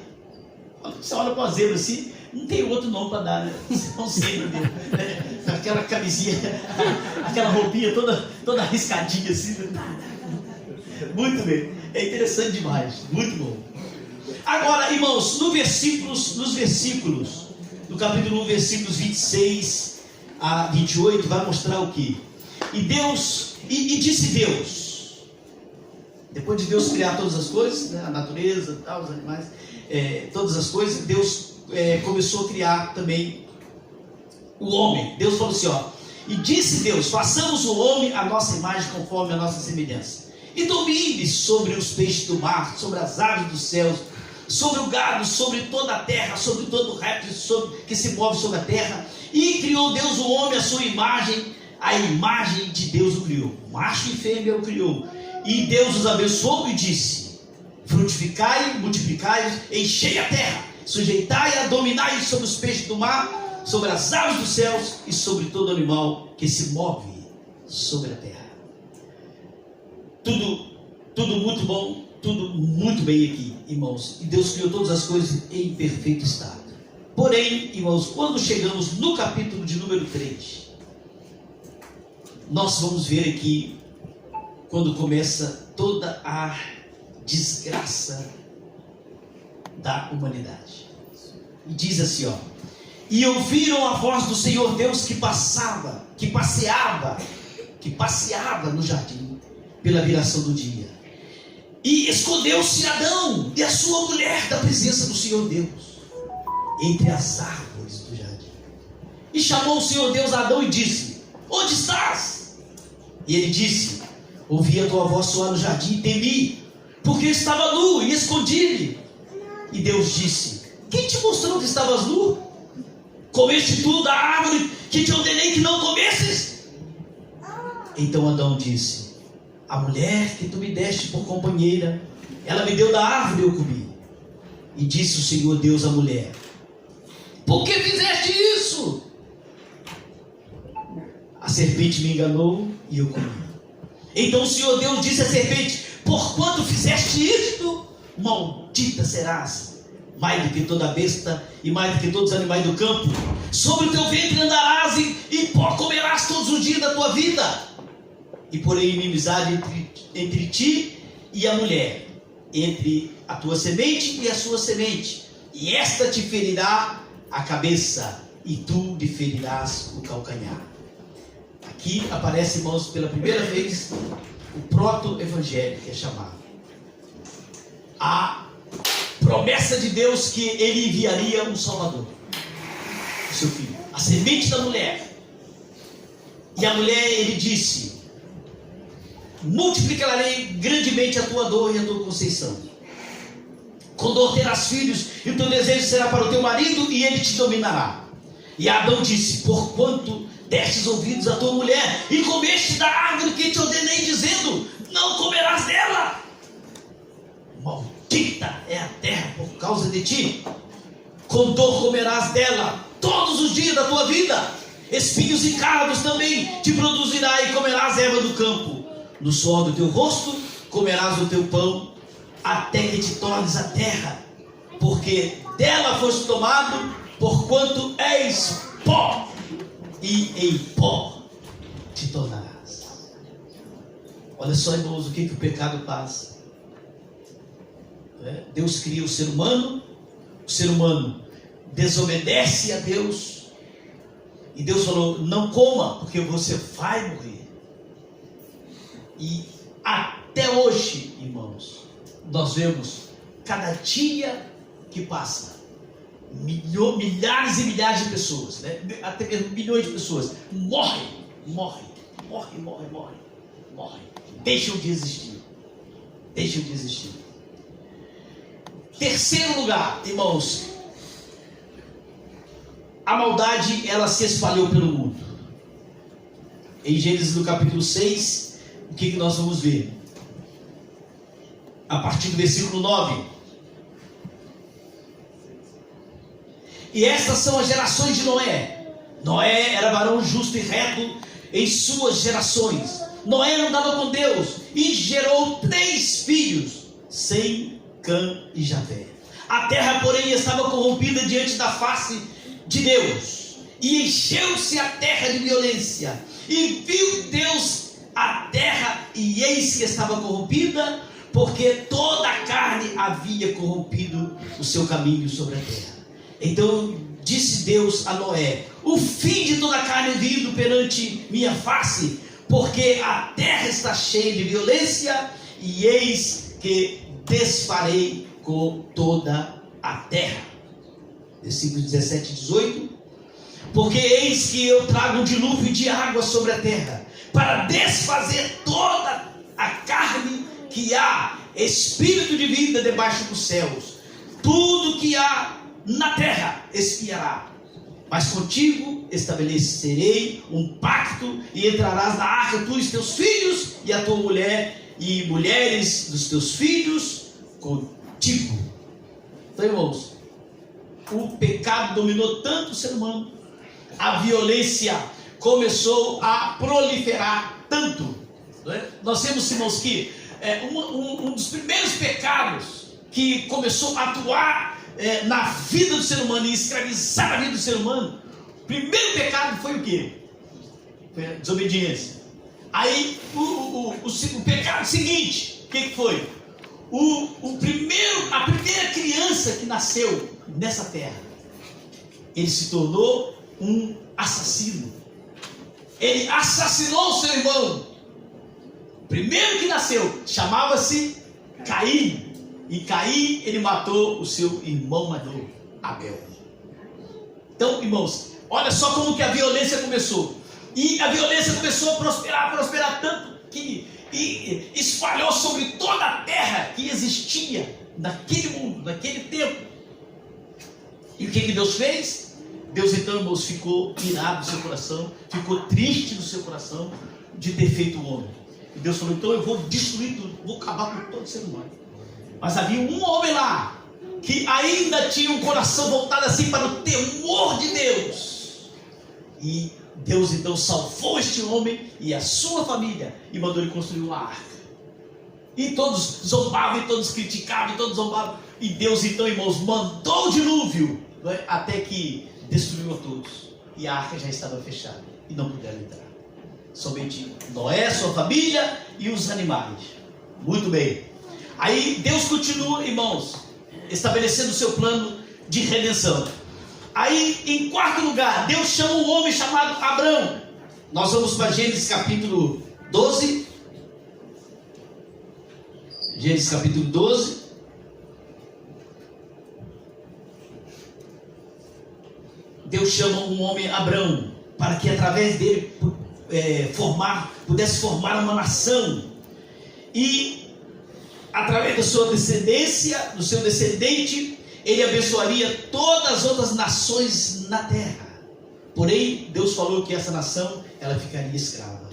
quando você olha para uma zebra assim, não tem outro nome para dar, né? Não sei, meu Deus. Aquela camisinha, aquela roupinha toda arriscadinha assim. Muito bem, é interessante demais, muito bom. Agora, irmãos, nos versículos, no capítulo 1, versículos 26 a 28, vai mostrar o que? E disse Deus, depois de Deus criar todas as coisas, né, a natureza, tal, os animais, todas as coisas, Deus começou a criar também o homem. Deus falou assim, ó, e disse Deus, façamos o homem a nossa imagem conforme a nossa semelhança, e domine sobre os peixes do mar, sobre as aves dos céus, sobre o gado, sobre toda a terra, sobre todo o réptil que se move sobre a terra. E criou Deus o homem à sua imagem, a imagem de Deus o criou, macho e fêmea o criou. E Deus os abençoou e disse, frutificai, multiplicai, enchei a terra, sujeitai-a, dominai sobre os peixes do mar, sobre as aves dos céus e sobre todo animal que se move sobre a terra. Tudo muito bom, tudo muito bem aqui, irmãos. E Deus criou todas as coisas em perfeito estado. Porém, irmãos, quando chegamos no capítulo de número 3, nós vamos ver aqui, quando começa toda a desgraça da humanidade. E diz assim, ó, e ouviram a voz do Senhor Deus que passeava no jardim, pela viração do dia. E escondeu-se Adão e a sua mulher da presença do Senhor Deus, entre as árvores do jardim. E chamou o Senhor Deus a Adão e disse, onde estás? E ele disse, ouvi a tua voz soar no jardim e temi, porque estava nu e escondi-me. E Deus disse, quem te mostrou que estavas nu? Comeste tu da árvore que te ordenei que não comesses? Então Adão disse, a mulher que tu me deste por companheira, ela me deu da árvore e eu comi. E disse o Senhor Deus à mulher, por que fizeste isso? A serpente me enganou e eu comi. Então o Senhor Deus disse à serpente, porquanto fizeste isto, maldita serás, mais do que toda besta e mais do que todos os animais do campo. Sobre o teu ventre andarás e pó comerás todos os dias da tua vida. E porém inimizade entre ti e a mulher, entre a tua semente e a sua semente, e esta te ferirá a cabeça, e tu lhe ferirás o calcanhar. Aqui aparece, irmãos, pela primeira vez, o proto-evangelho, que é chamado. A promessa de Deus que ele enviaria um Salvador, o seu filho, a semente da mulher. E a mulher, ele disse, multiplicarei grandemente a tua dor e a tua conceição. Com dor terás filhos, e o teu desejo será para o teu marido, e ele te dominará. E Adão disse, porquanto destes ouvidos à tua mulher, e comeste da árvore que te ordenei, dizendo, não comerás dela. Maldita é a terra por causa de ti. Com dor comerás dela todos os dias da tua vida. Espinhos e cardos também te produzirá, e comerás erva do campo. No suor do teu rosto comerás o teu pão, até que te tornes a terra, porque dela foste tomado, porquanto és pó, e em pó te tornarás. Olha só, irmãos, o que o pecado faz. Deus cria o ser humano desobedece a Deus, e Deus falou: não coma, porque você vai morrer. E até hoje, irmãos, nós vemos, cada dia que passa, milhares e milhares de pessoas, até mesmo milhões de pessoas, morrem, deixam de existir. Terceiro lugar, irmãos, a maldade, ela se espalhou pelo mundo. Em Gênesis no capítulo 6, o que nós vamos ver? A partir do versículo 9. E estas são as gerações de Noé. Noé era varão justo e reto em suas gerações. Noé andava com Deus e gerou 3 filhos, Sem, Cã e Jafé. A terra, porém, estava corrompida diante da face de Deus, e encheu-se a terra de violência. E viu Deus a terra, e eis que estava corrompida, porque toda a carne havia corrompido o seu caminho sobre a terra. Então disse Deus a Noé: o fim de toda a carne vindo perante minha face, porque a terra está cheia de violência, e eis que desfarei com toda a terra. Versículos 17 e 18. Porque eis que eu trago um dilúvio de água sobre a terra, para desfazer toda a carne que há espírito de vida debaixo dos céus. Tudo que há na terra expiará. Mas contigo estabelecerei um pacto, e entrarás na arca, tu e teus filhos, e a tua mulher, e mulheres dos teus filhos contigo. Então, irmãos, o pecado dominou tanto o ser humano, a violência começou a proliferar tanto. Nós temos, irmãos, que um dos primeiros pecados que começou a atuar na vida do ser humano e escravizar a vida do ser humano, o primeiro pecado foi o quê? Foi a desobediência. Aí o pecado seguinte, o que foi? A primeira criança que nasceu nessa terra, ele se tornou um assassino. Ele assassinou o seu irmão. O primeiro que nasceu chamava-se Caim. E Caim, ele matou o seu irmão maduro, Abel. Então, irmãos, olha só como que a violência começou. E a violência começou a prosperar tanto que espalhou sobre toda a terra que existia naquele mundo, naquele tempo. E o que Deus fez? Deus, então, irmãos, ficou irado no seu coração, ficou triste no seu coração de ter feito o homem. E Deus falou: então eu vou destruir tudo, vou acabar com todo ser humano. Mas havia um homem lá que ainda tinha um coração voltado assim para o temor de Deus. E Deus então salvou este homem e a sua família e mandou ele construir uma arca. E todos zombavam, e todos criticavam, e todos zombavam. E Deus então, irmãos, mandou o dilúvio, até que destruiu a todos. E a arca já estava fechada e não puderam entrar. Somente Noé, sua família e os animais. Muito bem. Aí Deus continua, irmãos, estabelecendo o seu plano de redenção. Aí, em quarto lugar, Deus chama um homem chamado Abrão. Nós vamos para Gênesis capítulo 12. Gênesis capítulo 12. Deus chama um homem Abrão, para que através dele pudesse formar uma nação. E através da sua descendência, do seu descendente, ele abençoaria todas as outras nações na terra. Porém, Deus falou que essa nação, ela ficaria escrava.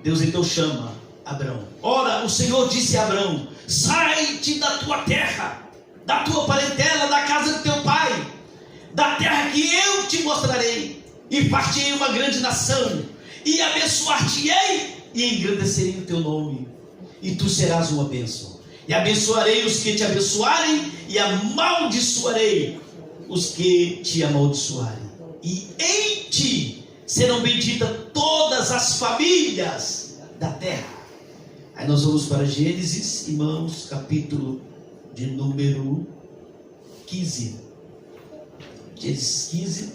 Deus então chama Abrão. Ora, o Senhor disse a Abrão: sai-te da tua terra, da tua parentela, da casa do teu pai, da terra que eu te mostrarei, e far-te-ei uma grande nação, e abençoar-te-ei, e engrandecerei o teu nome, e tu serás uma bênção. E abençoarei os que te abençoarem, e amaldiçoarei os que te amaldiçoarem. E em ti serão benditas todas as famílias da terra. Aí nós vamos para Gênesis, irmãos, capítulo de número 15. Gênesis 15,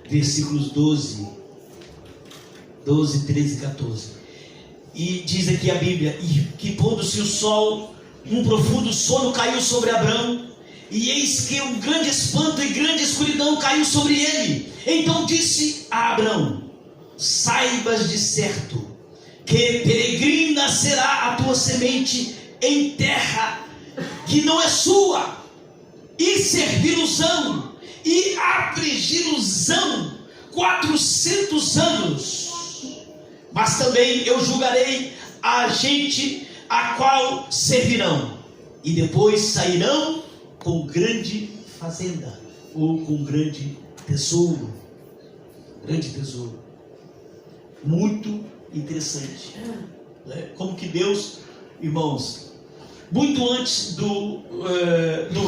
versículos 12, 13 e 14. E diz aqui a Bíblia: e que pondo-se o sol, um profundo sono caiu sobre Abrão, e eis que um grande espanto e grande escuridão caiu sobre ele. Então disse a Abrão: saibas de certo que peregrina será a tua semente em terra que não é sua, e servi-los-ão e afligi-los-ão 400 anos. Mas também eu julgarei a gente a qual servirão, e depois sairão com grande fazenda, ou com grande tesouro. Grande tesouro. Muito interessante, né? Como que Deus, irmãos, muito antes do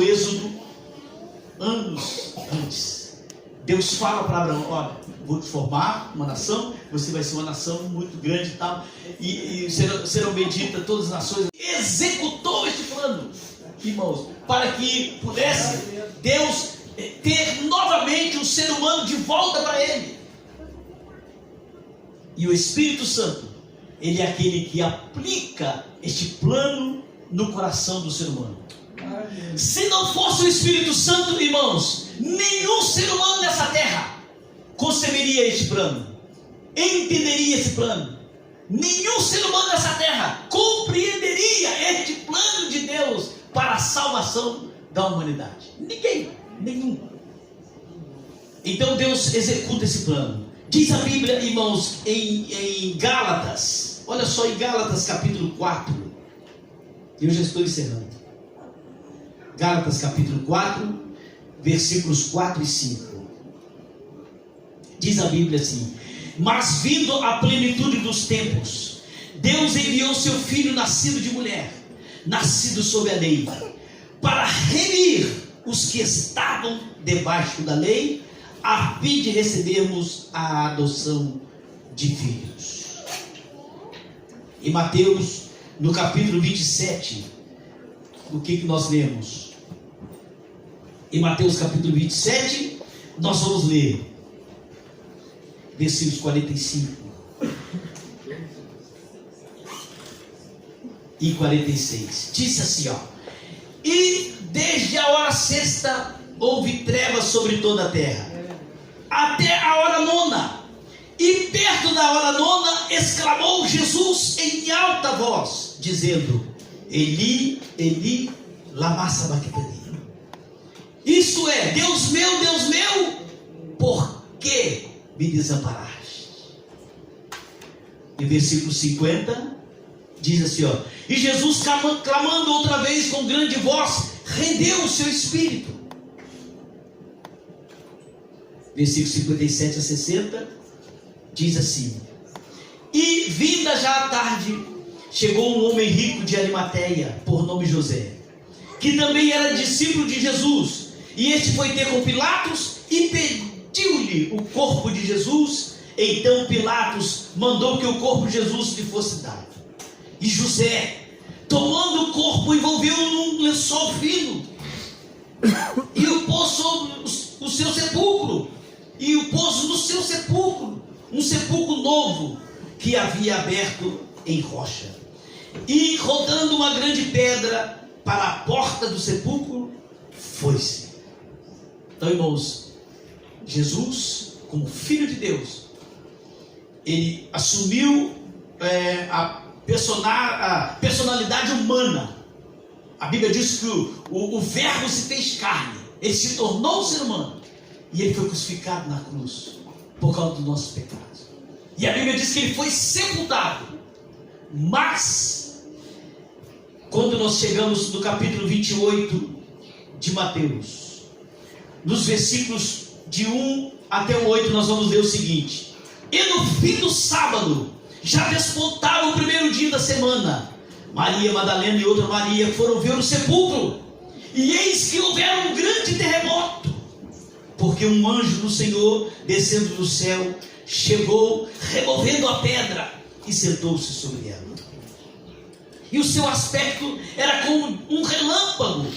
Êxodo, anos antes, Deus fala para Abraão: olha, vou te formar uma nação, você vai ser uma nação muito grande e tal, e serão benditas todas as nações. Executou este plano, irmãos, para que pudesse Deus ter novamente o ser humano de volta para Ele. E o Espírito Santo, Ele é aquele que aplica este plano no coração do ser humano. Se não fosse o Espírito Santo, irmãos, nenhum ser humano nessa terra conceberia este plano, entenderia esse plano. Nenhum ser humano nessa terra compreenderia este plano de Deus para a salvação da humanidade. Ninguém, nenhum. Então Deus executa esse plano. Diz a Bíblia, irmãos, em Gálatas, olha só, em Gálatas capítulo 4, eu já estou encerrando. Gálatas capítulo 4, versículos 4 e 5. Diz a Bíblia assim: mas vindo a plenitude dos tempos, Deus enviou seu Filho nascido de mulher, nascido sob a lei, para remir os que estavam debaixo da lei, a fim de recebermos a adoção de filhos. Em Mateus, no capítulo 27, o que nós lemos? Em Mateus capítulo 27, nós vamos ler versículos 45 e 46. Disse assim, ó: e desde a hora sexta houve trevas sobre toda a terra, até a hora nona. E perto da hora nona exclamou Jesus em alta voz, dizendo: Eli, Eli, lama sabachthani. Isto é: Deus meu, por que me desamparaste? E versículo 50 diz assim, ó: e Jesus, clamando outra vez com grande voz, rendeu o seu espírito. Versículos 57 a 60 diz assim: e vinda já a tarde, chegou um homem rico de Arimateia, por nome José, que também era discípulo de Jesus, e este foi ter com Pilatos e pediu-lhe o corpo de Jesus. Então Pilatos mandou que o corpo de Jesus lhe fosse dado. E José, tomando o corpo, envolveu-o num lençol fino e o pôs sobre o seu sepulcro. E o pôs no seu sepulcro, um sepulcro novo que havia aberto em rocha. E rodando uma grande pedra para a porta do sepulcro, foi-se. Então, irmãos, Jesus, como Filho de Deus, ele assumiu a personalidade humana. A Bíblia diz que o Verbo se fez carne, ele se tornou um ser humano, e ele foi crucificado na cruz por causa dos nossos pecados. E a Bíblia diz que ele foi sepultado. Mas quando nós chegamos no capítulo 28 de Mateus, nos versículos de 1 até o 8, nós vamos ler o seguinte: e no fim do sábado, já despontava o primeiro dia da semana, Maria Madalena e outra Maria foram ver o sepulcro, e eis que houvera um grande terremoto, porque um anjo do Senhor, descendo do céu, chegou removendo a pedra e sentou-se sobre ela. e o seu aspecto era como um relâmpago,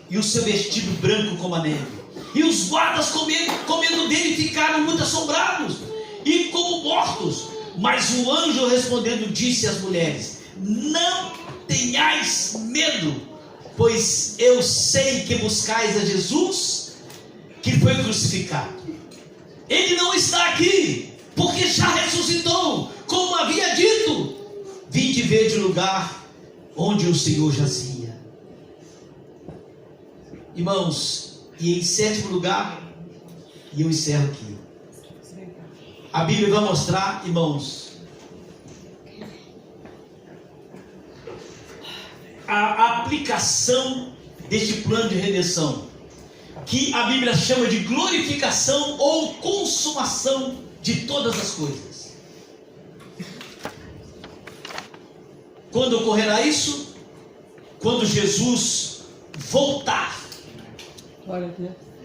e o seu vestido branco como a neve. E os guardas comendo dele ficaram muito assombrados e como mortos. Mas o anjo respondendo disse às mulheres: não tenhais medo, pois eu sei que buscais a Jesus, que foi crucificado. Ele não está aqui, porque já ressuscitou, como havia dito. Vinde ver de lugar onde o Senhor jazia. Irmãos, e em sétimo lugar, e eu encerro aqui, a Bíblia vai mostrar, irmãos, a aplicação deste plano de redenção, que a Bíblia chama de glorificação ou consumação de todas as coisas. Quando ocorrerá isso? Quando Jesus voltar.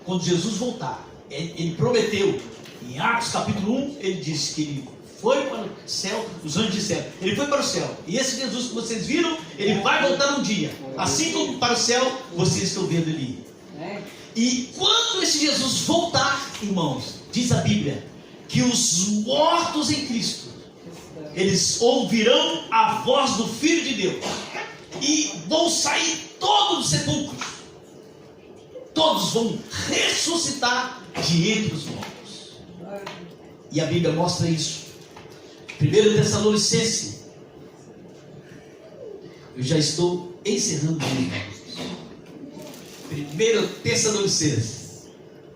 Quando Jesus voltar. Ele prometeu, em Atos capítulo 1, ele disse que ele foi para o céu, os anjos disseram, ele foi para o céu, e esse Jesus que vocês viram, ele vai voltar um dia, assim como para o céu, vocês estão vendo ele ir. E quando esse Jesus voltar, irmãos, diz a Bíblia, que os mortos em Cristo, eles ouvirão a voz do Filho de Deus, e vão sair todos dos sepulcros, todos vão ressuscitar de entre os mortos. E a Bíblia mostra isso. 1 Tessalonicenses, eu já estou encerrando o livro. 1 Tessalonicenses,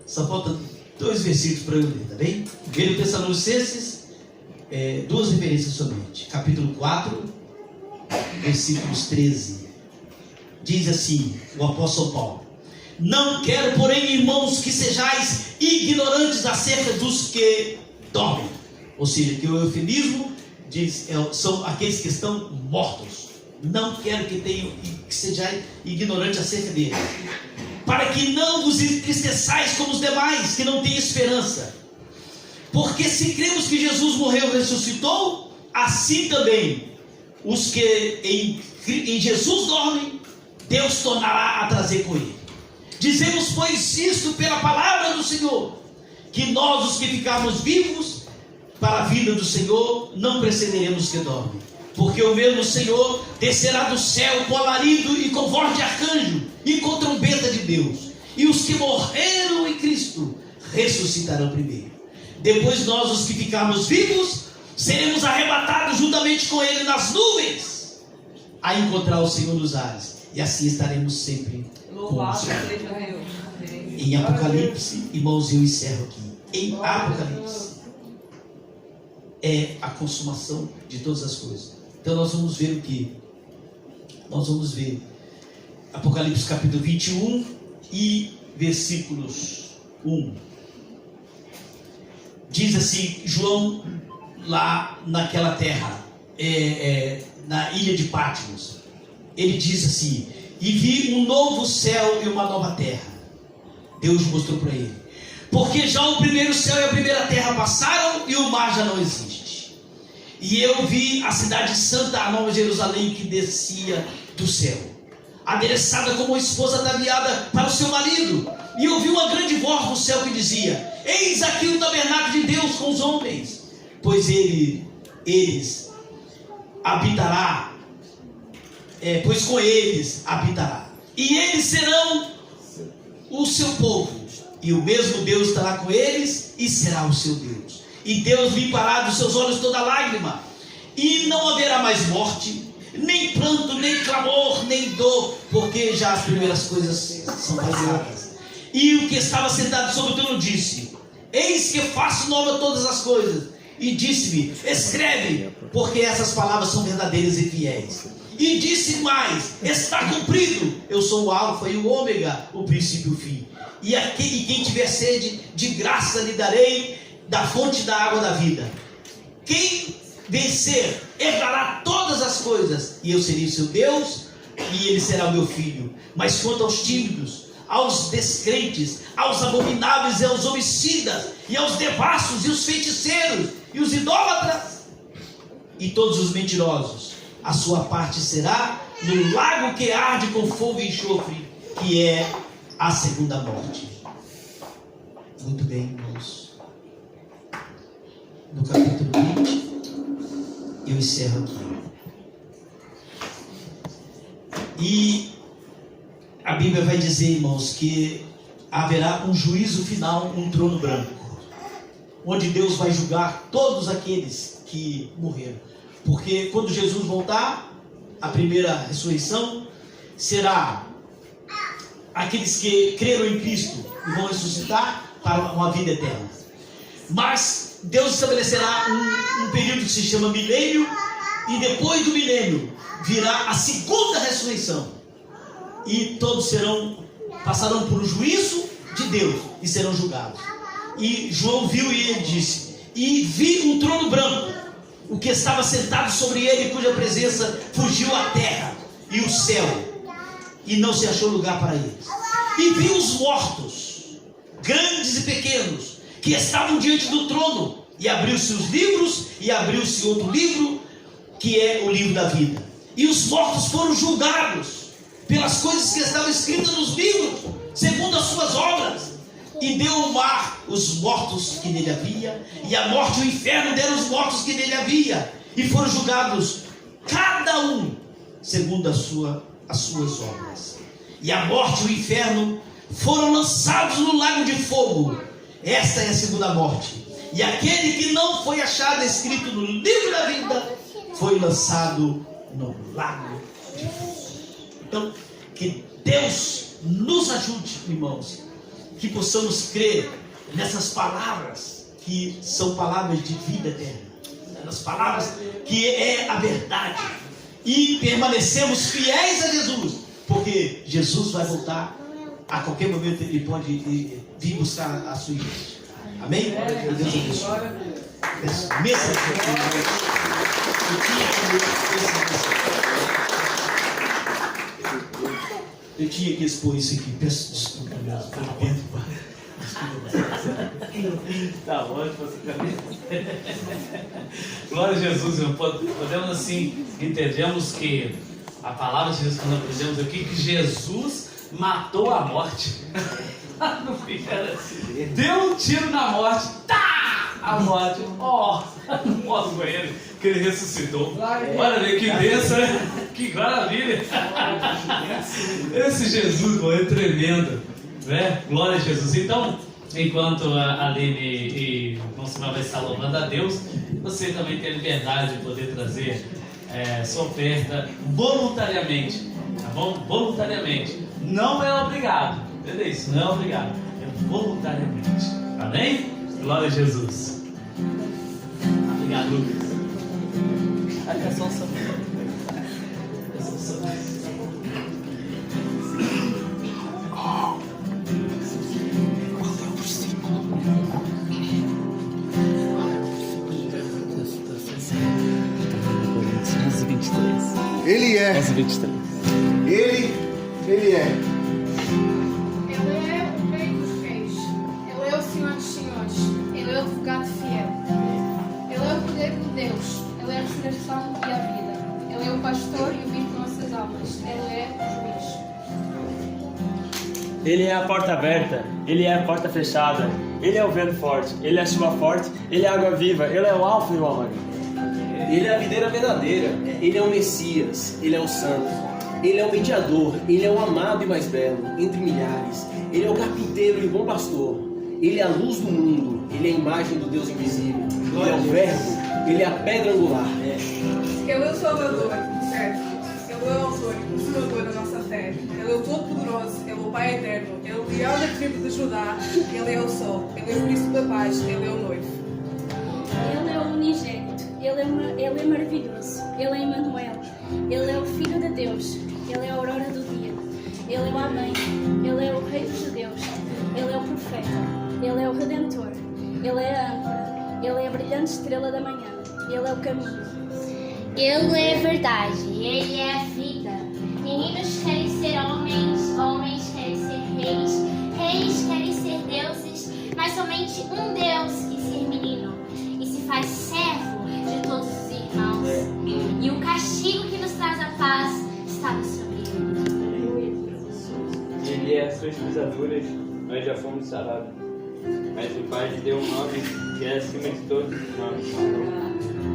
só faltam 2 versículos para eu ler, tá bem? 1 Tessalonicenses, 2 referências somente. Capítulo 4, versículos 13. Diz assim o apóstolo Paulo: não quero, porém, irmãos, que sejais ignorantes acerca dos que dormem. Ou seja, que o eufemismo diz, são aqueles que estão mortos. Não quero que sejais ignorantes acerca deles, para que não vos entristeçais como os demais, que não têm esperança. Porque se cremos que Jesus morreu e ressuscitou, assim também os que em Jesus dormem, Deus tornará a trazer com ele. Dizemos, pois, isto pela palavra do Senhor, que nós, os que ficarmos vivos para a vida do Senhor, não precederemos os que dormem. Porque o mesmo Senhor descerá do céu com alarido e com voz de arcanjo e com trombeta de Deus. E os que morreram em Cristo ressuscitarão primeiro. Depois nós, os que ficarmos vivos, seremos arrebatados juntamente com Ele nas nuvens, a encontrar o Senhor nos ares. E assim estaremos sempre com o Senhor. Em Apocalipse, irmãos, eu encerro aqui. Em Apocalipse é a consumação de todas as coisas. Então nós vamos ver o que? Nós vamos ver Apocalipse capítulo 21 e versículos 1. Diz assim, João, lá naquela terra, na ilha de Patmos, ele diz assim: e vi um novo céu e uma nova terra. Deus mostrou para ele, porque já o primeiro céu e a primeira terra passaram e o mar já não existe. E eu vi a cidade santa, a nova Jerusalém, que descia do céu, adereçada como uma esposa ataviada para o seu marido. E ouvi uma grande voz do céu que dizia: eis aqui o tabernáculo de Deus com os homens, pois eles habitará, pois com eles habitará, e eles serão o seu povo, e o mesmo Deus estará com eles e será o seu Deus. E Deus limpará dos seus olhos toda lágrima, e não haverá mais morte, nem pranto, nem clamor, nem dor, porque já as primeiras coisas são passadas. E o que estava sentado sobre o trono disse: eis que faço nova todas as coisas. E disse-me: escreve, porque essas palavras são verdadeiras e fiéis. E disse mais: está cumprido. Eu sou o alfa e o ômega, o princípio e o fim. E quem tiver sede, de graça lhe darei da fonte da água da vida. Quem vencer herdará todas as coisas, e eu serei o seu Deus, e ele será o meu filho. Mas quanto aos tímidos, aos descrentes, aos abomináveis e aos homicidas, e aos devassos, e os feiticeiros, e os idólatras, e todos os mentirosos, a sua parte será no lago que arde com fogo e enxofre, que é a segunda morte. Muito bem, irmãos. No capítulo 20, eu encerro aqui. E a Bíblia vai dizer, irmãos, que haverá um juízo final, um trono branco, onde Deus vai julgar todos aqueles que morreram. Porque quando Jesus voltar, a primeira ressurreição será aqueles que creram em Cristo e vão ressuscitar para uma vida eterna. Mas Deus estabelecerá um período que se chama milênio, e depois do milênio virá a segunda ressurreição, e todos passarão por um juízo de Deus e serão julgados. E João viu e ele disse: e vi um trono branco, o que estava sentado sobre ele, cuja presença fugiu a terra e o céu, e não se achou lugar para eles. E vi os mortos, grandes e pequenos, que estavam diante do trono, e abriu-se os livros, e abriu-se outro livro, que é o livro da vida. E os mortos foram julgados pelas coisas que estavam escritas nos livros, segundo as suas obras. E deu o mar os mortos que nele havia, e a morte e o inferno deram os mortos que nele havia, e foram julgados cada um segundo as suas obras. E a morte e o inferno foram lançados no lago de fogo. Esta é a segunda morte. E aquele que não foi achado escrito no livro da vida foi lançado no lago de fogo. Então, que Deus nos ajude, irmãos, que possamos crer nessas palavras que são palavras de vida eterna, nas palavras que é a verdade, e permanecemos fiéis a Jesus, porque Jesus vai voltar a qualquer momento. Ele pode vir buscar a sua igreja. Amém? Deus abençoe. Mesa eu tinha que expor isso aqui. Peço desculpa mesmo.
Tá ótimo. Glória a Jesus, irmão. Podemos assim, entendemos que a palavra de Jesus, quando aprendemos aqui, que Jesus matou a morte. Não fica assim. Deu um tiro na morte. Tá! A morte. Não posso com ele, que ele ressuscitou. Olha, que bênção, né? Que maravilha. Esse Jesus, é tremendo, né? Glória a Jesus. Então, enquanto a Aline e o Monsenhor vai estar louvando a Deus, você também tem a liberdade de poder trazer sua oferta voluntariamente, tá bom? Voluntariamente. Não é obrigado, entendeu isso? Não é obrigado, é voluntariamente. Amém? Glória a Jesus. Obrigado, Lucas. É só o Samuel. É só o Samuel.
Ele é.
23.
Ele é.
Ele é o Rei dos Reis. Ele é o Senhor dos Senhores. Ele é o advogado fiel. Ele é o poder de Deus. Ele é a ressurreição e a vida. Ele é o pastor e o vivo de nossas almas. Ele é o juiz.
Ele é a porta aberta. Ele é a porta fechada. Ele é o vento forte. Ele é a chuva forte. Ele é a água viva. Ele é o alfa e o ômega.
Ele é a videira verdadeira, ele é o Messias, ele é o Santo, ele é o mediador, ele é o amado e mais belo, entre milhares, ele é o carpinteiro e bom pastor, ele é a luz do mundo, ele é a imagem do Deus invisível, ele é o verbo, ele é a pedra angular.
Ele é o Salvador, certo? Ele é o autor e consumador da nossa fé, ele é o Todo-Poderoso, ele é o Pai Eterno, ele é o leão da tribo de Judá, ele é o sol, ele é o príncipe da paz, ele é o noivo.
Ele é o unigênito, ele é maravilhoso, ele é Emmanuel, ele é o Filho de Deus, ele é a aurora do dia, ele é o Amém, ele é o Rei dos Judeus, ele é o Profeta, ele é o Redentor, ele é a âncora, ele é a brilhante estrela da manhã, ele é o caminho.
Ele é a verdade, ele é a vida. Meninos querem ser homens, homens querem ser reis, reis querem ser deuses, mas somente um Deus quis ser menino e se faz servo de todos os irmãos. E o castigo que nos traz a paz está
suas pisaduras, nós já fomos sarados. Mas o Pai lhe deu um nome que é acima de todos os nomes.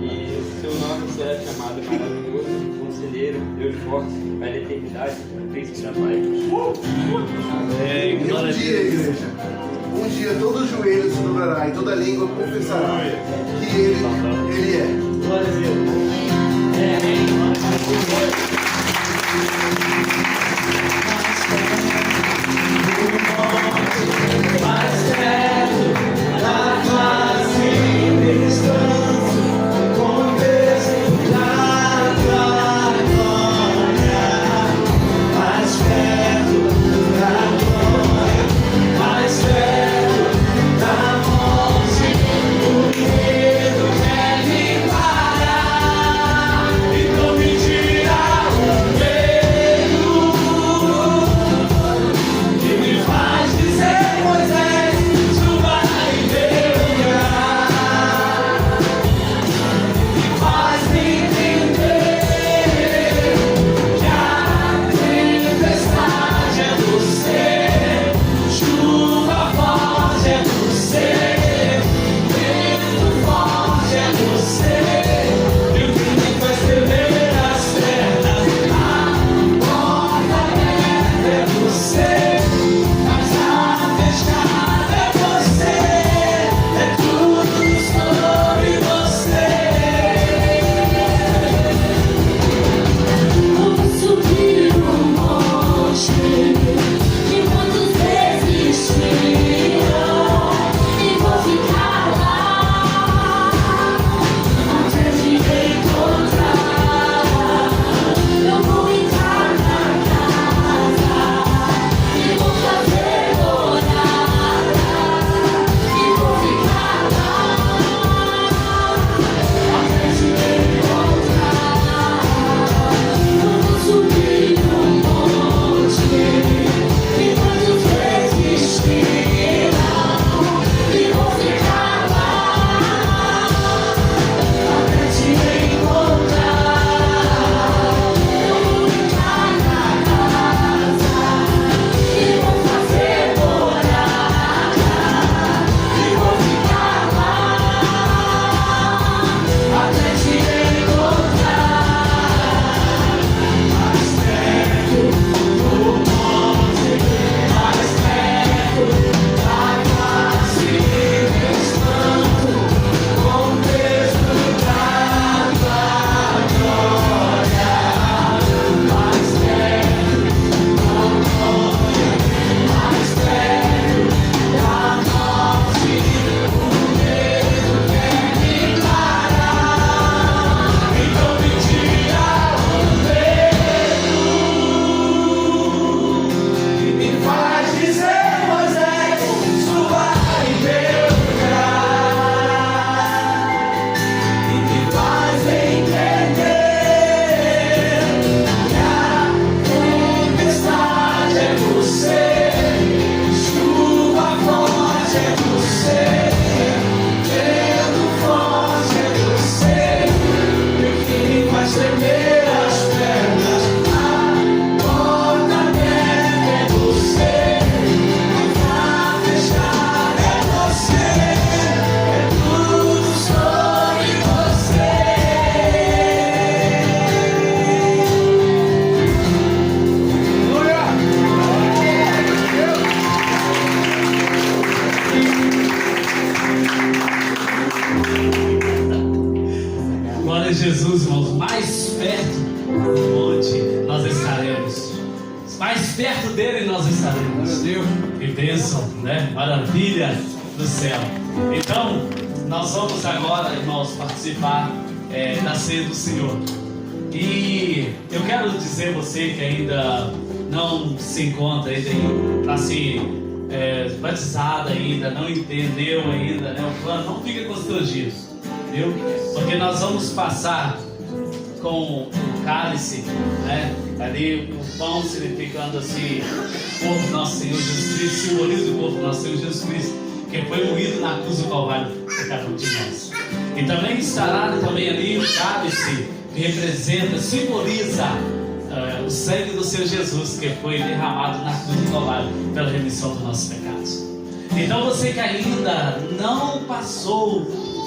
E o seu nome será chamado Maravilhoso, Conselheiro, Deus Forte, Pai da Eternidade, Príncipe da Paz.
Amém.
E um dia, igreja, um dia todo joelho se dobrará e toda língua confessará que Ele é.
Glória a Deus. Mais perto da face descanso, com peso da glória. Mais perto da glória, mais perto da morte, o medo quer me parar e não me tirar o medo que me faz dizer, Moisés, suba em meu lugar, me faz me entender que a tempestade é você, chuva forte é você, vento forte é você, e o que me faz tremer as pernas, a porta aberta é você, mas a fechada é você, é tudo sobre você. Vou subir um monte que muitos desistiram e vou ficar lá até te encontrar. Eu vou entrar na casa e vou fazer morada e vou ficar lá até te encontrar. Vamos subir um monte que muitos desistiram e vou ficar lá até te encontrar. Eu vou entrar na casa e vou fazer morada e vou ficar lá até te encontrar. Mais perto do monte, mais perto da face descanso, com peso da glória. Mais perto da glória, mais perto da morte, o medo quer me parar e não me tirar o medo que me faz dizer, Moisés, suba em meu lugar, e me faz entender que a tempestade é você, chuva forte é você, vento forte é você, e o que me faz tremer as pernas, a porta aberta é você, mas a fechada é você, é tudo sobre você. Glória a Jesus, irmãos. Mais perto do monte nós estaremos. Mais perto dele nós estaremos. Que bênção, né? Maravilha do céu. Então, nós vamos agora, irmãos, participar da ceia do Senhor. E eu quero dizer a você que ainda não se encontra, ainda está assim, batizado ainda, não entendeu ainda, né, o plano, não fica constrangido, viu? Porque nós vamos passar com o cálice, né? Ali o pão significando assim, o corpo do nosso Senhor Jesus Cristo, simboliza o corpo do nosso Senhor Jesus Cristo, que foi moído na cruz do Calvário por cada um de nós. E também estará também ali o cálice, que representa, simboliza o sangue do Senhor Jesus, que foi derramado na cruz do Calvário pela remissão dos nossos pecados. Então você que ainda não passou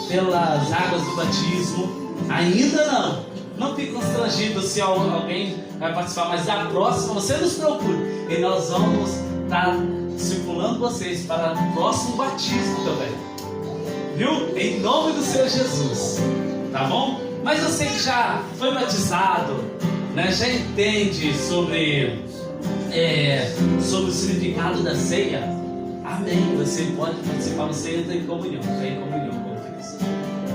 pelas águas do batismo, ainda não fique constrangido se alguém vai participar, mas da próxima você nos procure e nós vamos estar circulando vocês para o próximo batismo também, viu? Em nome do Senhor Jesus, tá bom? Mas você que já foi batizado, né, já entende sobre o significado da ceia, amém, você pode participar, você entra em comunhão, está em comunhão com Cristo,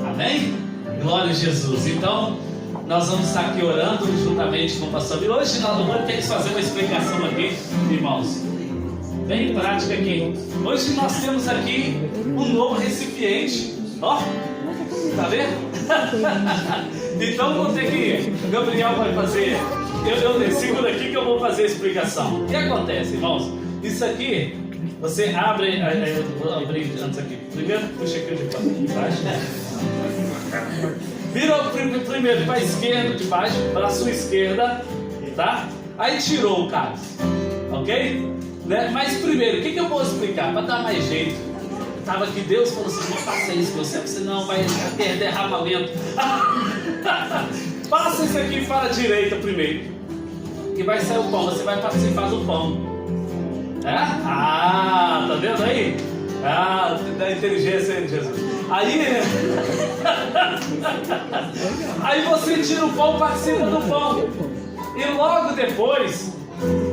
amém? Glória a Jesus. Então nós vamos estar aqui orando juntamente com o pastor, e hoje nós vamos ter que fazer uma explicação aqui, irmãos, bem prática aqui. Hoje nós temos aqui um novo recipiente, ó, tá vendo? Então vou ter que, Gabriel vai fazer, eu seguro aqui que eu vou fazer a explicação. O que acontece, irmãos? Isso aqui, você abre, vou abrir antes aqui, primeiro puxa aqui de baixo, vira primeiro para a esquerda de baixo, para a sua esquerda, tá? Aí tirou o cálice, ok? Né? Mas primeiro, o que eu vou explicar? Para dar mais jeito. Estava aqui, Deus falou assim: não faça isso, meu céu, senão vai ter derramamento. Passa isso aqui para a direita primeiro, que vai sair o pão, você vai participar do pão. Ah, tá vendo aí? Ah, da inteligência aí de Jesus. Aí você tira o pão, participa do pão. E logo depois,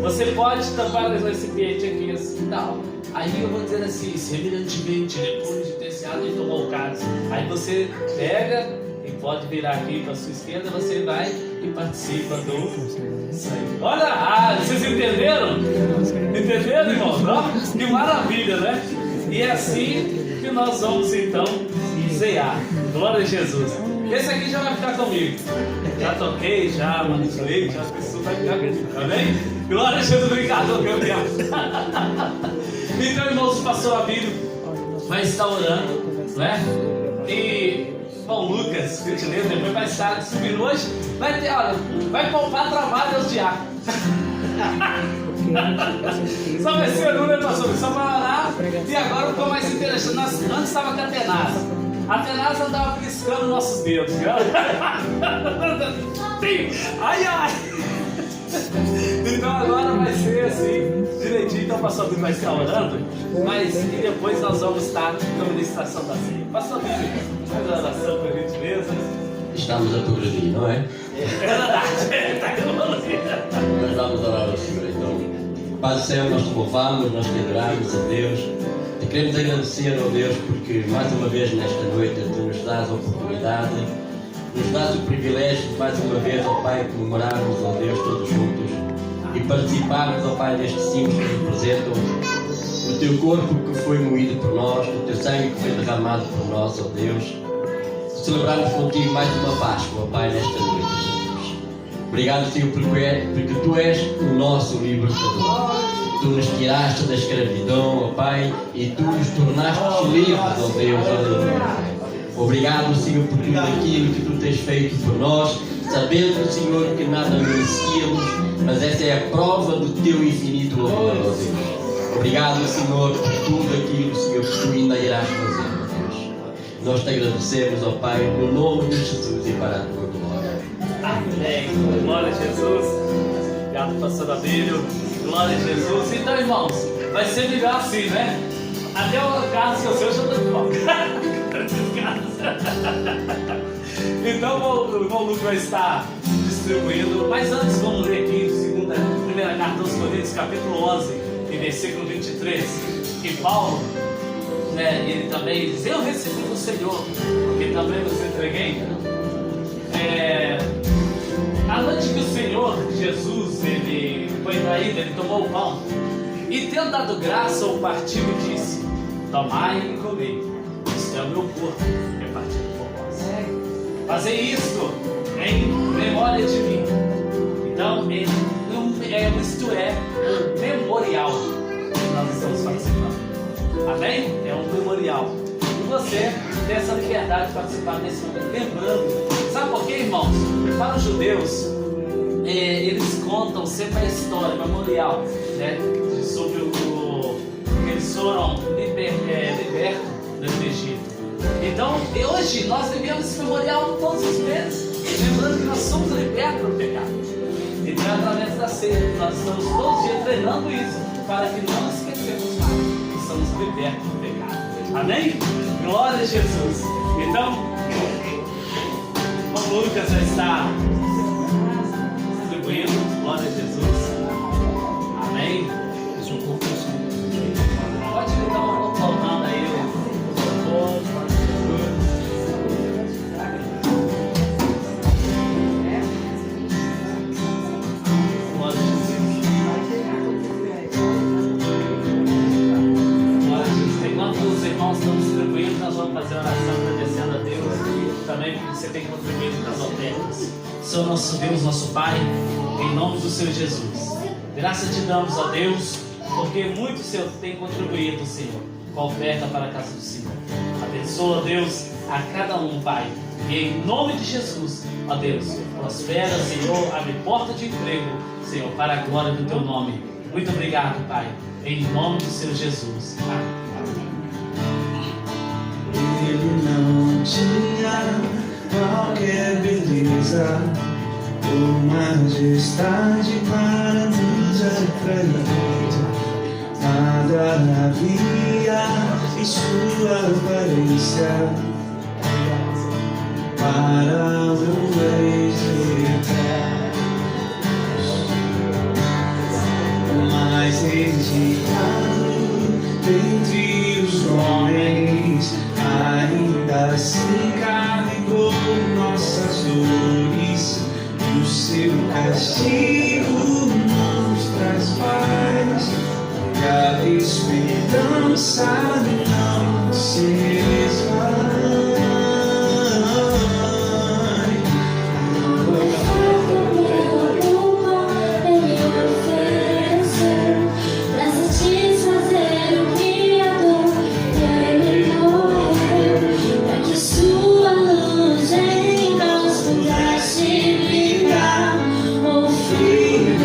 você pode tampar esse recipiente aqui assim e tal. Aí eu vou dizer assim, semelhantemente, depois de ter ceado e tomar o cálice. Aí você pega e pode virar aqui para a sua esquerda, você vai e participa do sangue. Olha, vocês entenderam? Entenderam, irmãos? Que maravilha, né? E é assim que nós vamos então cear. Glória a Jesus. Esse aqui já vai ficar comigo. Já toquei, já manipulei, já pessoas vai ficar comigo. Amém? Glória a Jesus, obrigado, Gabriel. Então, irmãos, o pastor Abílio vai estar orando, né? E bom, Lucas, gentileza, depois vai estar subindo hoje. Vai ter, olha, vai poupar trabalho aos diáconos. Só vai ser o número, pastor, só vai orar. E agora ficou mais interessante. Antes estava com a Tenaz. A Tenaz andava piscando nossos dedos. Ai. Então agora vai ser assim, direitinho. Então o pastor Bíblia vai estar orando, mas e depois nós vamos estar na ministração da ceia. Pastor Bíblia, faz a oração por gentileza.
Estamos a progredir, não é?
É verdade, está evoluindo.
Nós vamos orar ao Senhor, então. Pai do céu, nós te louvamos, nós te adoramos a Deus. Te queremos agradecer, ó Deus, porque mais uma vez nesta noite tu nos dás a oportunidade, nos dás o privilégio de mais uma vez, ó Pai, comemorarmos, ó Deus, todos juntos e participarmos, ó Pai, destes símbolos que representam o teu corpo que foi moído por nós, o teu sangue que foi derramado por nós, ó Deus. Celebrarmos contigo mais uma Páscoa, ó Pai, nesta noite, Jesus. Obrigado, Senhor, porque tu és o nosso libertador. Tu nos tiraste da escravidão, ó Pai, e tu nos tornaste livres, ó Deus, aleluia. Obrigado, Senhor, por tudo aquilo que tu tens feito por nós, sabendo, Senhor, que nada merecíamos, mas essa é a prova do teu infinito amor, ó Deus. Obrigado, Senhor, por tudo aquilo, Senhor, que tu ainda irás fazer, ó Deus. Nós te agradecemos, ó Pai, no nome de Jesus e para a tua glória.
Amém. Glória a Jesus. Obrigado, pastor Abílio. Glória a Jesus. Então, irmãos, vai ser melhor assim, né? Até o caso que eu sei, eu já estou de volta. Então, o irmão Lucas vai estar distribuindo. Mas antes, vamos ler aqui primeira carta aos Coríntios, capítulo 11, e versículo 23. Que Paulo, né, ele também diz: eu recebi do Senhor, porque também vos entreguei. A noite que o Senhor Jesus ele foi traído, ele tomou o pão e, tendo dado graça ao partiu e disse: tomai e comei, isto é o meu corpo, que é partido por vós. Fazei isto em memória de mim. Então, isto é um memorial que nós estamos participando. Amém? É um memorial. E você tem essa liberdade de participar desse momento, lembrando. Sabe por quê, irmãos? Para os judeus, eles contam sempre a história, o memorial, né, sobre que eles foram libertos do Egito. Então, hoje nós vivemos esse memorial todos os meses, lembrando que nós somos libertos do pecado. Então, através da ceia, nós estamos todos os dias treinando isso, para que não esquecemos mais que somos libertos do pecado. Amém? Glória a Jesus. Então, o Lucas já está distribuindo. Glória a Jesus. Amém? Pode ligar o colocando aí o louvor. Fazer oração agradecendo a Deus e também porque você tem contribuído com as ofertas. Senhor nosso Deus, nosso Pai, em nome do Senhor Jesus, graças te damos a Deus, porque muito Senhor tem contribuído, Senhor, com a oferta para a casa do Senhor. Abençoa, Deus, a cada um, Pai, e em nome de Jesus, ó Deus, prospera, Senhor, abre porta de emprego, Senhor, para a glória do teu nome. Muito obrigado, Pai, em nome do Senhor Jesus. Amém.
Ele não tinha qualquer beleza ou majestade para nos atrair. Nada havia em sua aparência para o exaltar. Mas rejeitado entre os homens, ainda assim carregou nossas dores, e o seu castigo nos traz paz, e a esperança não se esvai.
Sua luz em nós pudesse brilhar, o Filho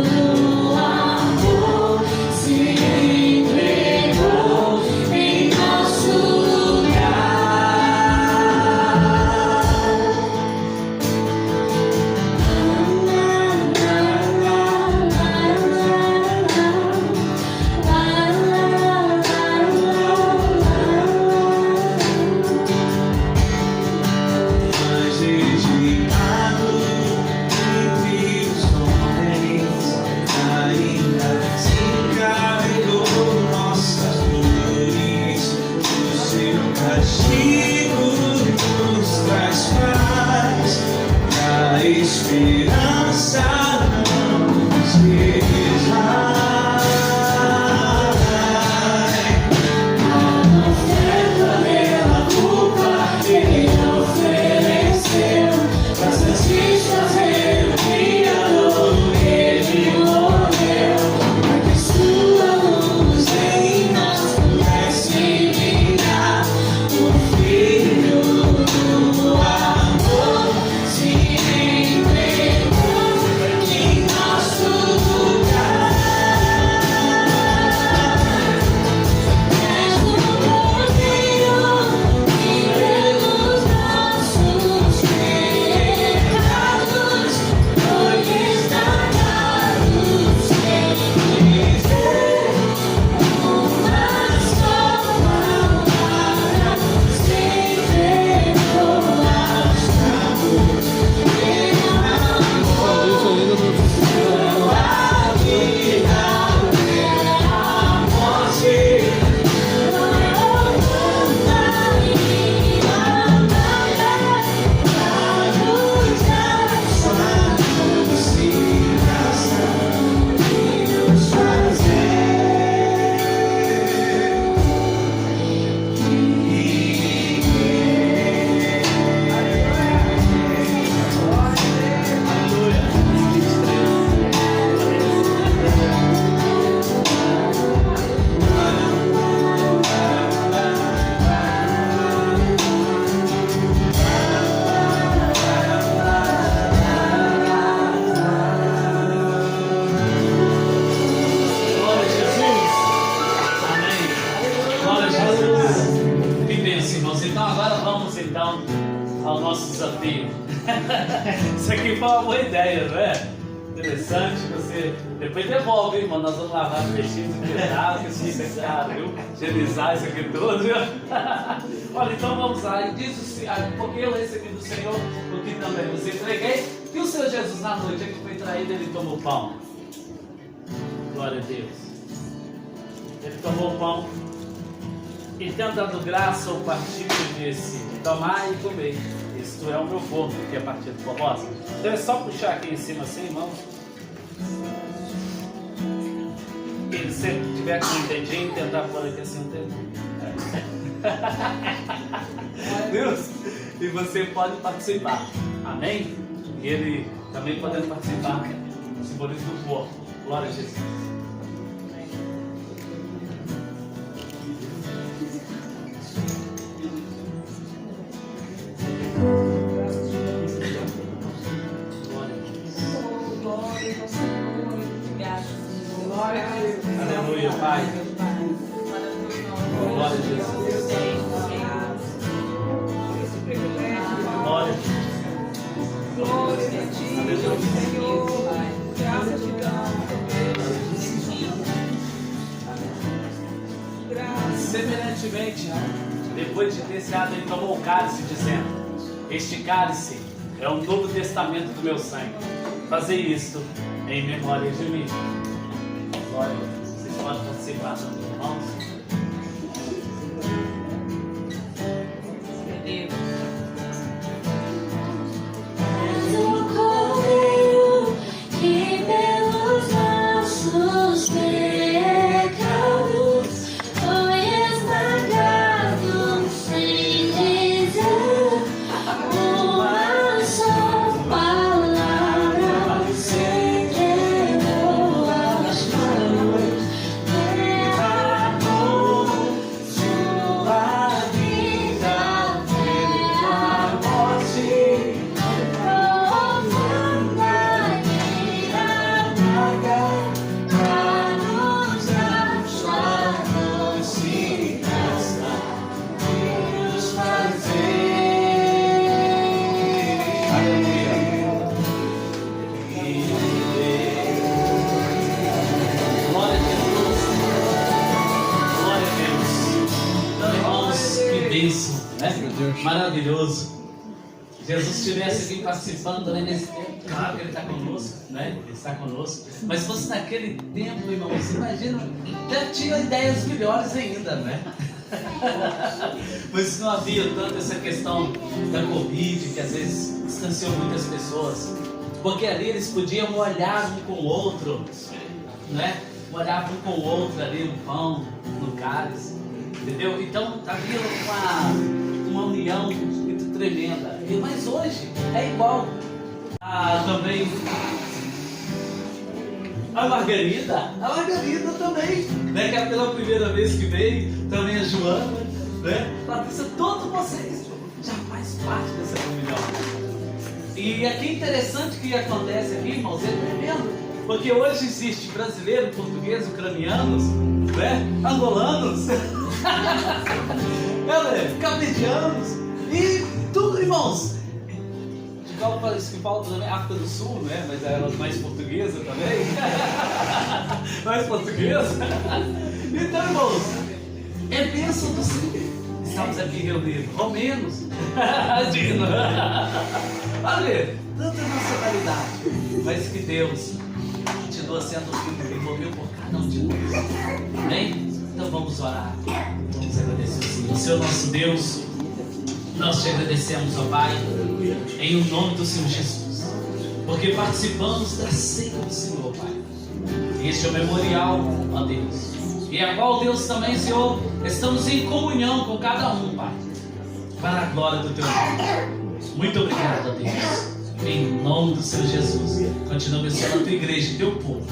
do amor se entregou em nosso lugar.
então ao nosso desafio. Isso aqui foi uma boa ideia, não é? Interessante, você depois devolve, irmão. Nós vamos lavar os peixinhos e tirar, que isso é caro, viu? Higienizar isso aqui tudo, viu? Olha, então vamos lá. E diz o Senhor, porque eu recebi do Senhor o que também vos entreguei, que o Senhor Jesus, na noite em que foi traído, ele tomou pão. Glória a Deus. Ele tomou o pão e, tendo dado graça ao partido, disse: tomai e comei. Isto é o meu corpo, que é partido por vós. Então é só puxar aqui em cima assim, irmão. E se tiver com um dedinho, tentar pôr aqui assim um dedinho. Deus? E você pode participar. Amém? E ele também podendo participar. Simbolismo do corpo. Glória a Jesus. Aleluia, Pai. Glória a Jesus. Glória a Deus.
Glória a Ti, Senhor. Graças te damos.
Semelhantemente, depois de ter ceado, ele tomou o cálice, dizendo: este cálice é o novo testamento do meu sangue. Fazei isto em memória de mim. Glória a Deus. Vocês podem participar também, irmãos.
És o Cordeiro que pelos nossos pecados foi esmagado sem dizer uma só palavra. Se entregou às mãos, derramou sua vida pela morte profunda e amarga para nos dar sua doce graça e nos
Glória a Jesus. Glória a Deus. Então, irmãos, que bênção, né? Maravilhoso. Jesus estivesse aqui participando, né, nesse tempo. Claro que Ele está conosco, né? Ele está conosco. Mas se fosse naquele tempo, irmãos, imagina, já tinha ideias melhores ainda, né? Mas não havia tanto essa questão da Covid, que às vezes distanciou muitas pessoas. Porque ali eles podiam olhar um com o outro, né? Olhar um com o outro ali, no pão, no cálice, entendeu? Então havia uma união muito tremenda. Mas hoje é igual. Também a Margarida também, né? Que é pela primeira vez que veio, também a Joana, né? Patrícia, todos vocês já faz parte dessa comunhão. E aqui é interessante o que acontece aqui, irmãos, é tremendo, porque hoje existe brasileiro, português, ucranianos, né? Angolanos, cabo-verdianos e tudo, irmãos. Isso que fala também, África do Sul, né? Mas era mais portuguesa também. Mais portuguesa. Então, irmãos, é bênção do Senhor. Estamos aqui reunidos. Romenos. Dino. Olha, tanta nacionalidade. Mas que Deus continua sendo o que envolveu por cada um de nós. Amém? Então vamos orar. Vamos agradecer ao Senhor. Senhor nosso Deus, nós te agradecemos, ó Pai, em o nome do Senhor Jesus, porque participamos da ceia do Senhor, Pai. Este é o memorial, ó Deus, e a qual, Deus, também, Senhor, estamos em comunhão com cada um, Pai, para a glória do Teu nome. Muito obrigado, ó Deus, em nome do Senhor Jesus. Continua abençoando a Tua igreja e Teu povo,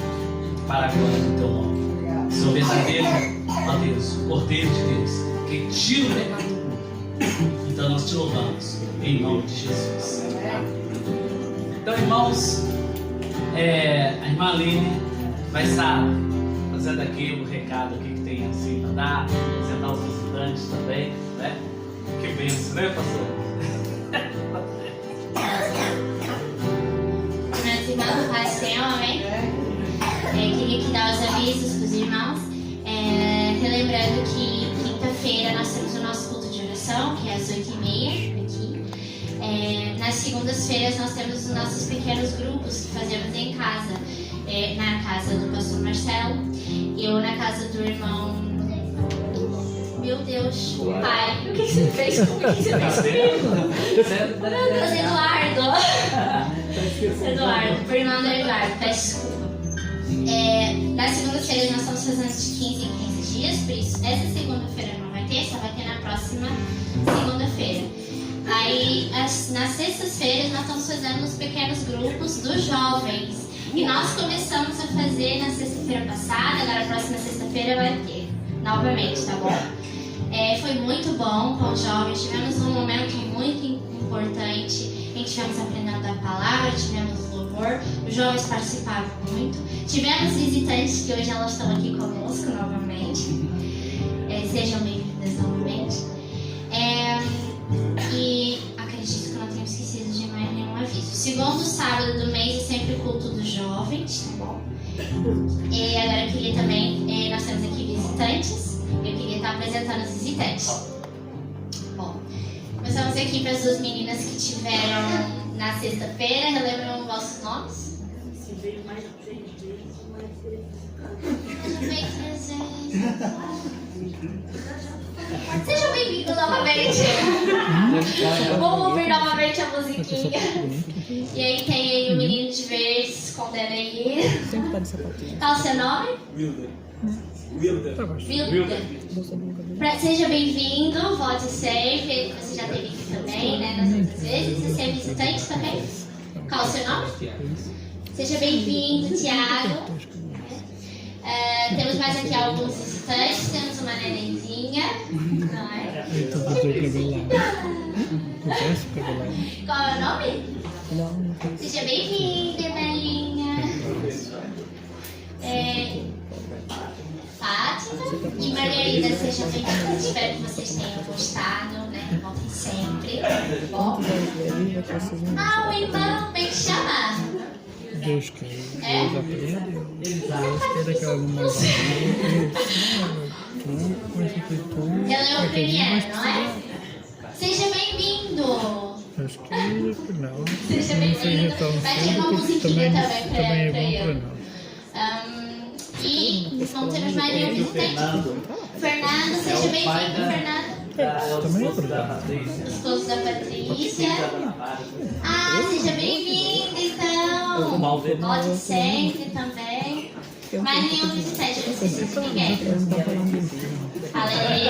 para a glória do Teu nome. Senhor verdadeiro, ó Deus, Cordeiro de Deus, que tira o pecado do mundo. Então nós te louvamos em nome de Jesus. Então, irmãos, a irmã Aline vai estar fazendo aqui o recado aqui que tem assim para dar, apresentar os visitantes também, né? Que bênção, né, pastor?
Fernando, paz do Senhor, amém? Queria aqui dar os avisos para os irmãos, relembrando que quinta-feira nós temos o nosso culto de oração, que é às 8h30 aqui. Nas segundas-feiras nós temos os nossos pequenos grupos que fazemos em casa, na casa do pastor Marcelo, eu na casa do irmão. Meu Deus, pai, o que você fez comigo? O que você fez comigo? Meu Deus, Eduardo, o irmão do Eduardo, peço desculpa. Na segunda-feira nós estamos fazendo de 15 em 15 dias, por isso essa segunda-feira não vai ter, só vai ter na próxima segunda-feira. Aí nas sextas-feiras nós estamos fazendo os pequenos grupos dos jovens. E nós começamos a fazer na sexta-feira passada, agora a próxima sexta-feira vai ter novamente, tá bom? Foi muito bom com os jovens, tivemos um momento muito importante, em que estivemos aprendendo a palavra, tivemos louvor, os jovens participaram muito, tivemos visitantes que hoje elas estão aqui conosco novamente, sejam bem-vindas novamente, e acredito que não tenho esquecido de mais nenhum aviso. Segundo sábado do mês é sempre o culto dos jovens, tá bom? E agora eu queria também, nós temos aqui visitantes, eu queria estar apresentando os visitantes. Bom, começamos aqui para as duas meninas que tiveram na sexta-feira, relembram os vossos nomes? Sejam bem-vindos novamente. Vamos ouvir novamente a musiquinha. E aí tem aí o menino de verde se escondendo aí. Qual o seu nome? Wilder. Seja bem-vindo, volte sempre. Você já esteve aqui também, né? Nas outras vezes. Você é visitante também? Qual o seu nome? Seja bem-vindo, Tiago. Temos mais aqui alguns visitantes. Temos uma nenenzinha. Não é? Qual é o nome? Seja bem-vinda, Belinha. Fátima e Margarida, sejam bem-vindas. Espero que vocês tenham gostado, né? Voltem sempre. Bom. O irmão, como é que chama?
Deus quer. Deus quer que ela não
Ela é o primeiro, não é? Seja bem-vindo.
Acho que não.
Seja bem-vindo. Vai ter uma musiquinha também pra ele. E não temos mais nenhum visitante. Fernando, seja bem-vindo, Fernando.
Também é
Esposo da Patrícia. Seja bem-vindo, então. Volte sempre também. Mais nenhum visitante, não precisa de ninguém. A Lelê.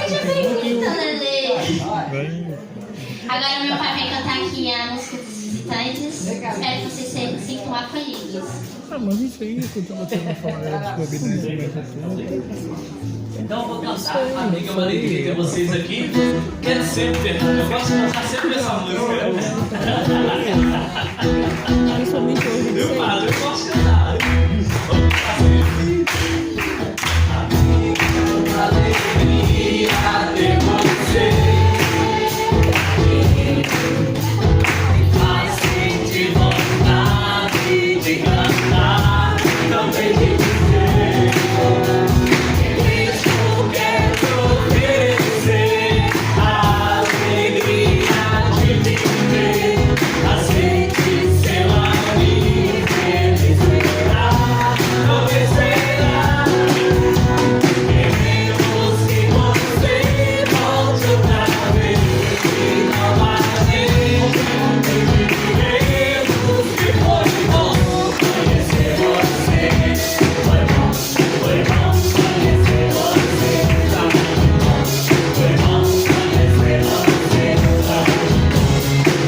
Seja bem-vinda, Lelê. Agora meu pai vai cantar aqui a música dos visitantes. Espero que vocês se sintam acolhidos.
Mas isso aí, quando eu tenho que falar de webinars,
então eu vou cantar, amiga, uma alegria ter vocês aqui. Quero sempre, eu gosto de cantar sempre essa música. Viu, padre? Eu gosto de cantar. Alegria ter você. Assim de vontade de cantar, também de dizer. Cristo quer oferecer a alegria de viver. Aceite seu amigo, ele será, não será. Queremos que você volte outra vez e novamente. Queremos que foi bom conhecer você. Foi bom conhecer você. Foi bom conhecer você.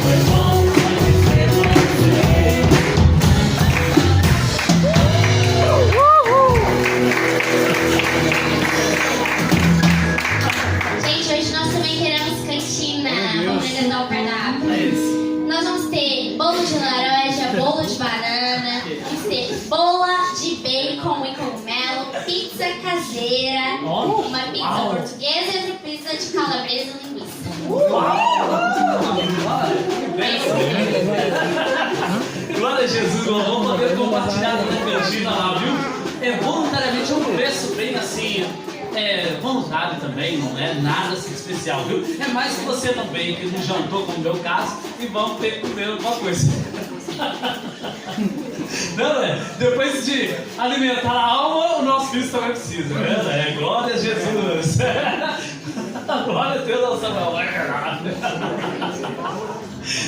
Foi bom conhecer você.
Gente, hoje nós também teremos cantina. Vamos apresentar o cardápio. Nós vamos ter bolo de laranja, bolo de banana, vamos ter bola de bacon e cogumelo, pizza caseira, uma pizza portuguesa e outra pizza de calabresa e linguiça.
Glória a Jesus, vamos poder compartilhar na cantina lá, viu? Voluntariamente é um preço bem assim, voluntário também, não é nada assim especial, viu? É mais que você não vem, que não jantou, como é o meu caso, e vamos ter que comer alguma coisa. Não, depois de alimentar a alma, o nosso Cristo também precisa, né? Glória a Jesus. Glória a Deus, nossa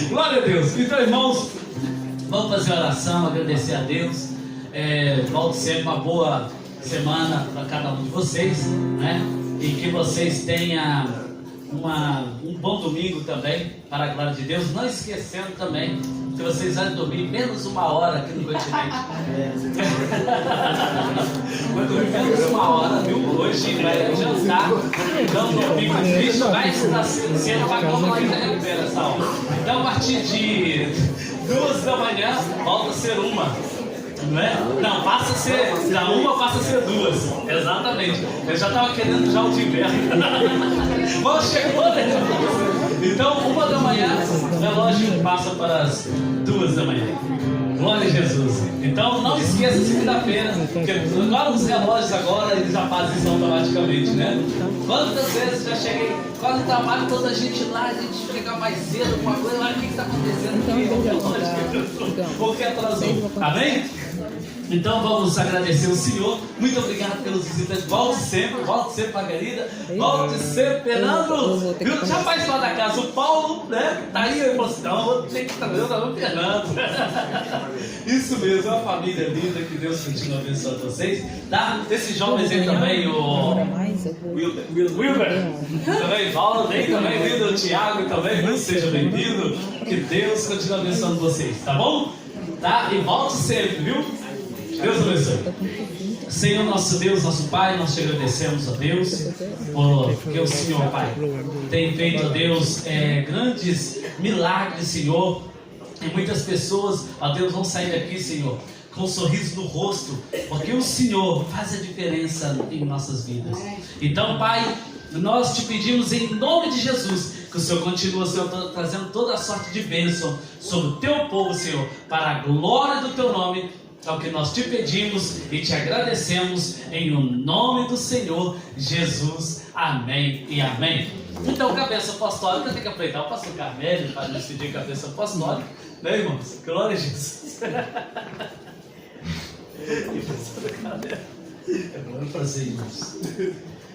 glória a Deus. Então, irmãos, vamos fazer oração, agradecer a Deus. Volte sempre uma boa semana para cada um de vocês, né? E que vocês tenham um bom domingo também, para a glória de Deus. Não esquecendo também que vocês vão dormir menos 1 hora aqui no continente. Vai dormir menos 1 hora, viu? Hoje vai jantar, então no domingo Cristo vai estar sendo para como ainda recupera essa hora. Então a partir de 2 da manhã volta a ser 1. Não é? Não, passa a ser, da 1 passa a ser 2. Exatamente. Eu já estava querendo já o de inverno. Bom, chegou, né? Então, 1 da manhã, o relógio passa para as 2 da manhã. Glória a Jesus. Então, não esqueça segunda-feira, porque agora os relógios agora eles já fazem isso automaticamente, né? Quantas vezes já cheguei, quase no trabalho, toda a gente lá, a gente chega mais cedo, alguma coisa, olha o que está acontecendo aqui. Porque atrasou. Amém? Então vamos agradecer o Senhor. Muito obrigado pelos visitantes. Volte sempre, Margarida. Volte sempre, Fernando. Viu? Já faz lá da casa. O Paulo, né? Tá aí, ele falou assim: não, vou ter que trazer o Fernando. Isso mesmo, é uma família linda. Que Deus continue abençoando vocês. Tá? Esses jovens aí também, o Wilber. Também, Paulo, também, lindo, o Thiago também. Viu? Seja bem-vindo. Que Deus continue abençoando vocês, tá bom? Tá? E volte sempre, viu? Deus abençoe. Senhor nosso Deus, nosso Pai, nós te agradecemos, ó Deus, porque o Senhor, Pai, tem feito, ó Deus, grandes milagres, Senhor. E muitas pessoas, ó Deus, vão sair daqui, Senhor, com um sorriso no rosto, porque o Senhor faz a diferença em nossas vidas. Então, Pai, nós te pedimos em nome de Jesus, que o Senhor continue, Senhor, trazendo toda a sorte de bênção sobre o teu povo, Senhor, para a glória do teu nome. É o que nós te pedimos e te agradecemos em nome do Senhor Jesus. Amém e amém. Então, cabeça apostólica, tem que aproveitar o pastor Carmélio para decidir cabeça apostólica, né, irmãos? Glória a Jesus. É um prazer, irmãos.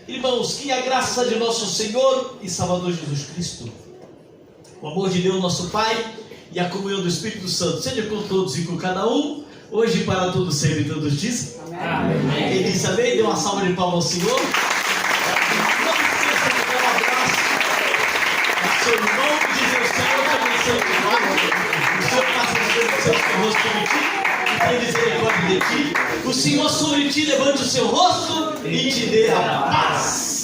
Irmãos, que a graça de nosso Senhor e Salvador Jesus Cristo, o amor de Deus nosso Pai e a comunhão do Espírito Santo seja com todos e com cada um, hoje para todos sempre e todos dizem amém. Quem disse amém, dê uma salva de palmas ao Senhor. Não esqueça de dar um abraço ao seu nome de Deus. Senhor te abençoe. O Senhor faça o seu rosto sobre ti e tenha misericórdia de ti. O Senhor sobre ti levante o seu rosto e te dê a paz.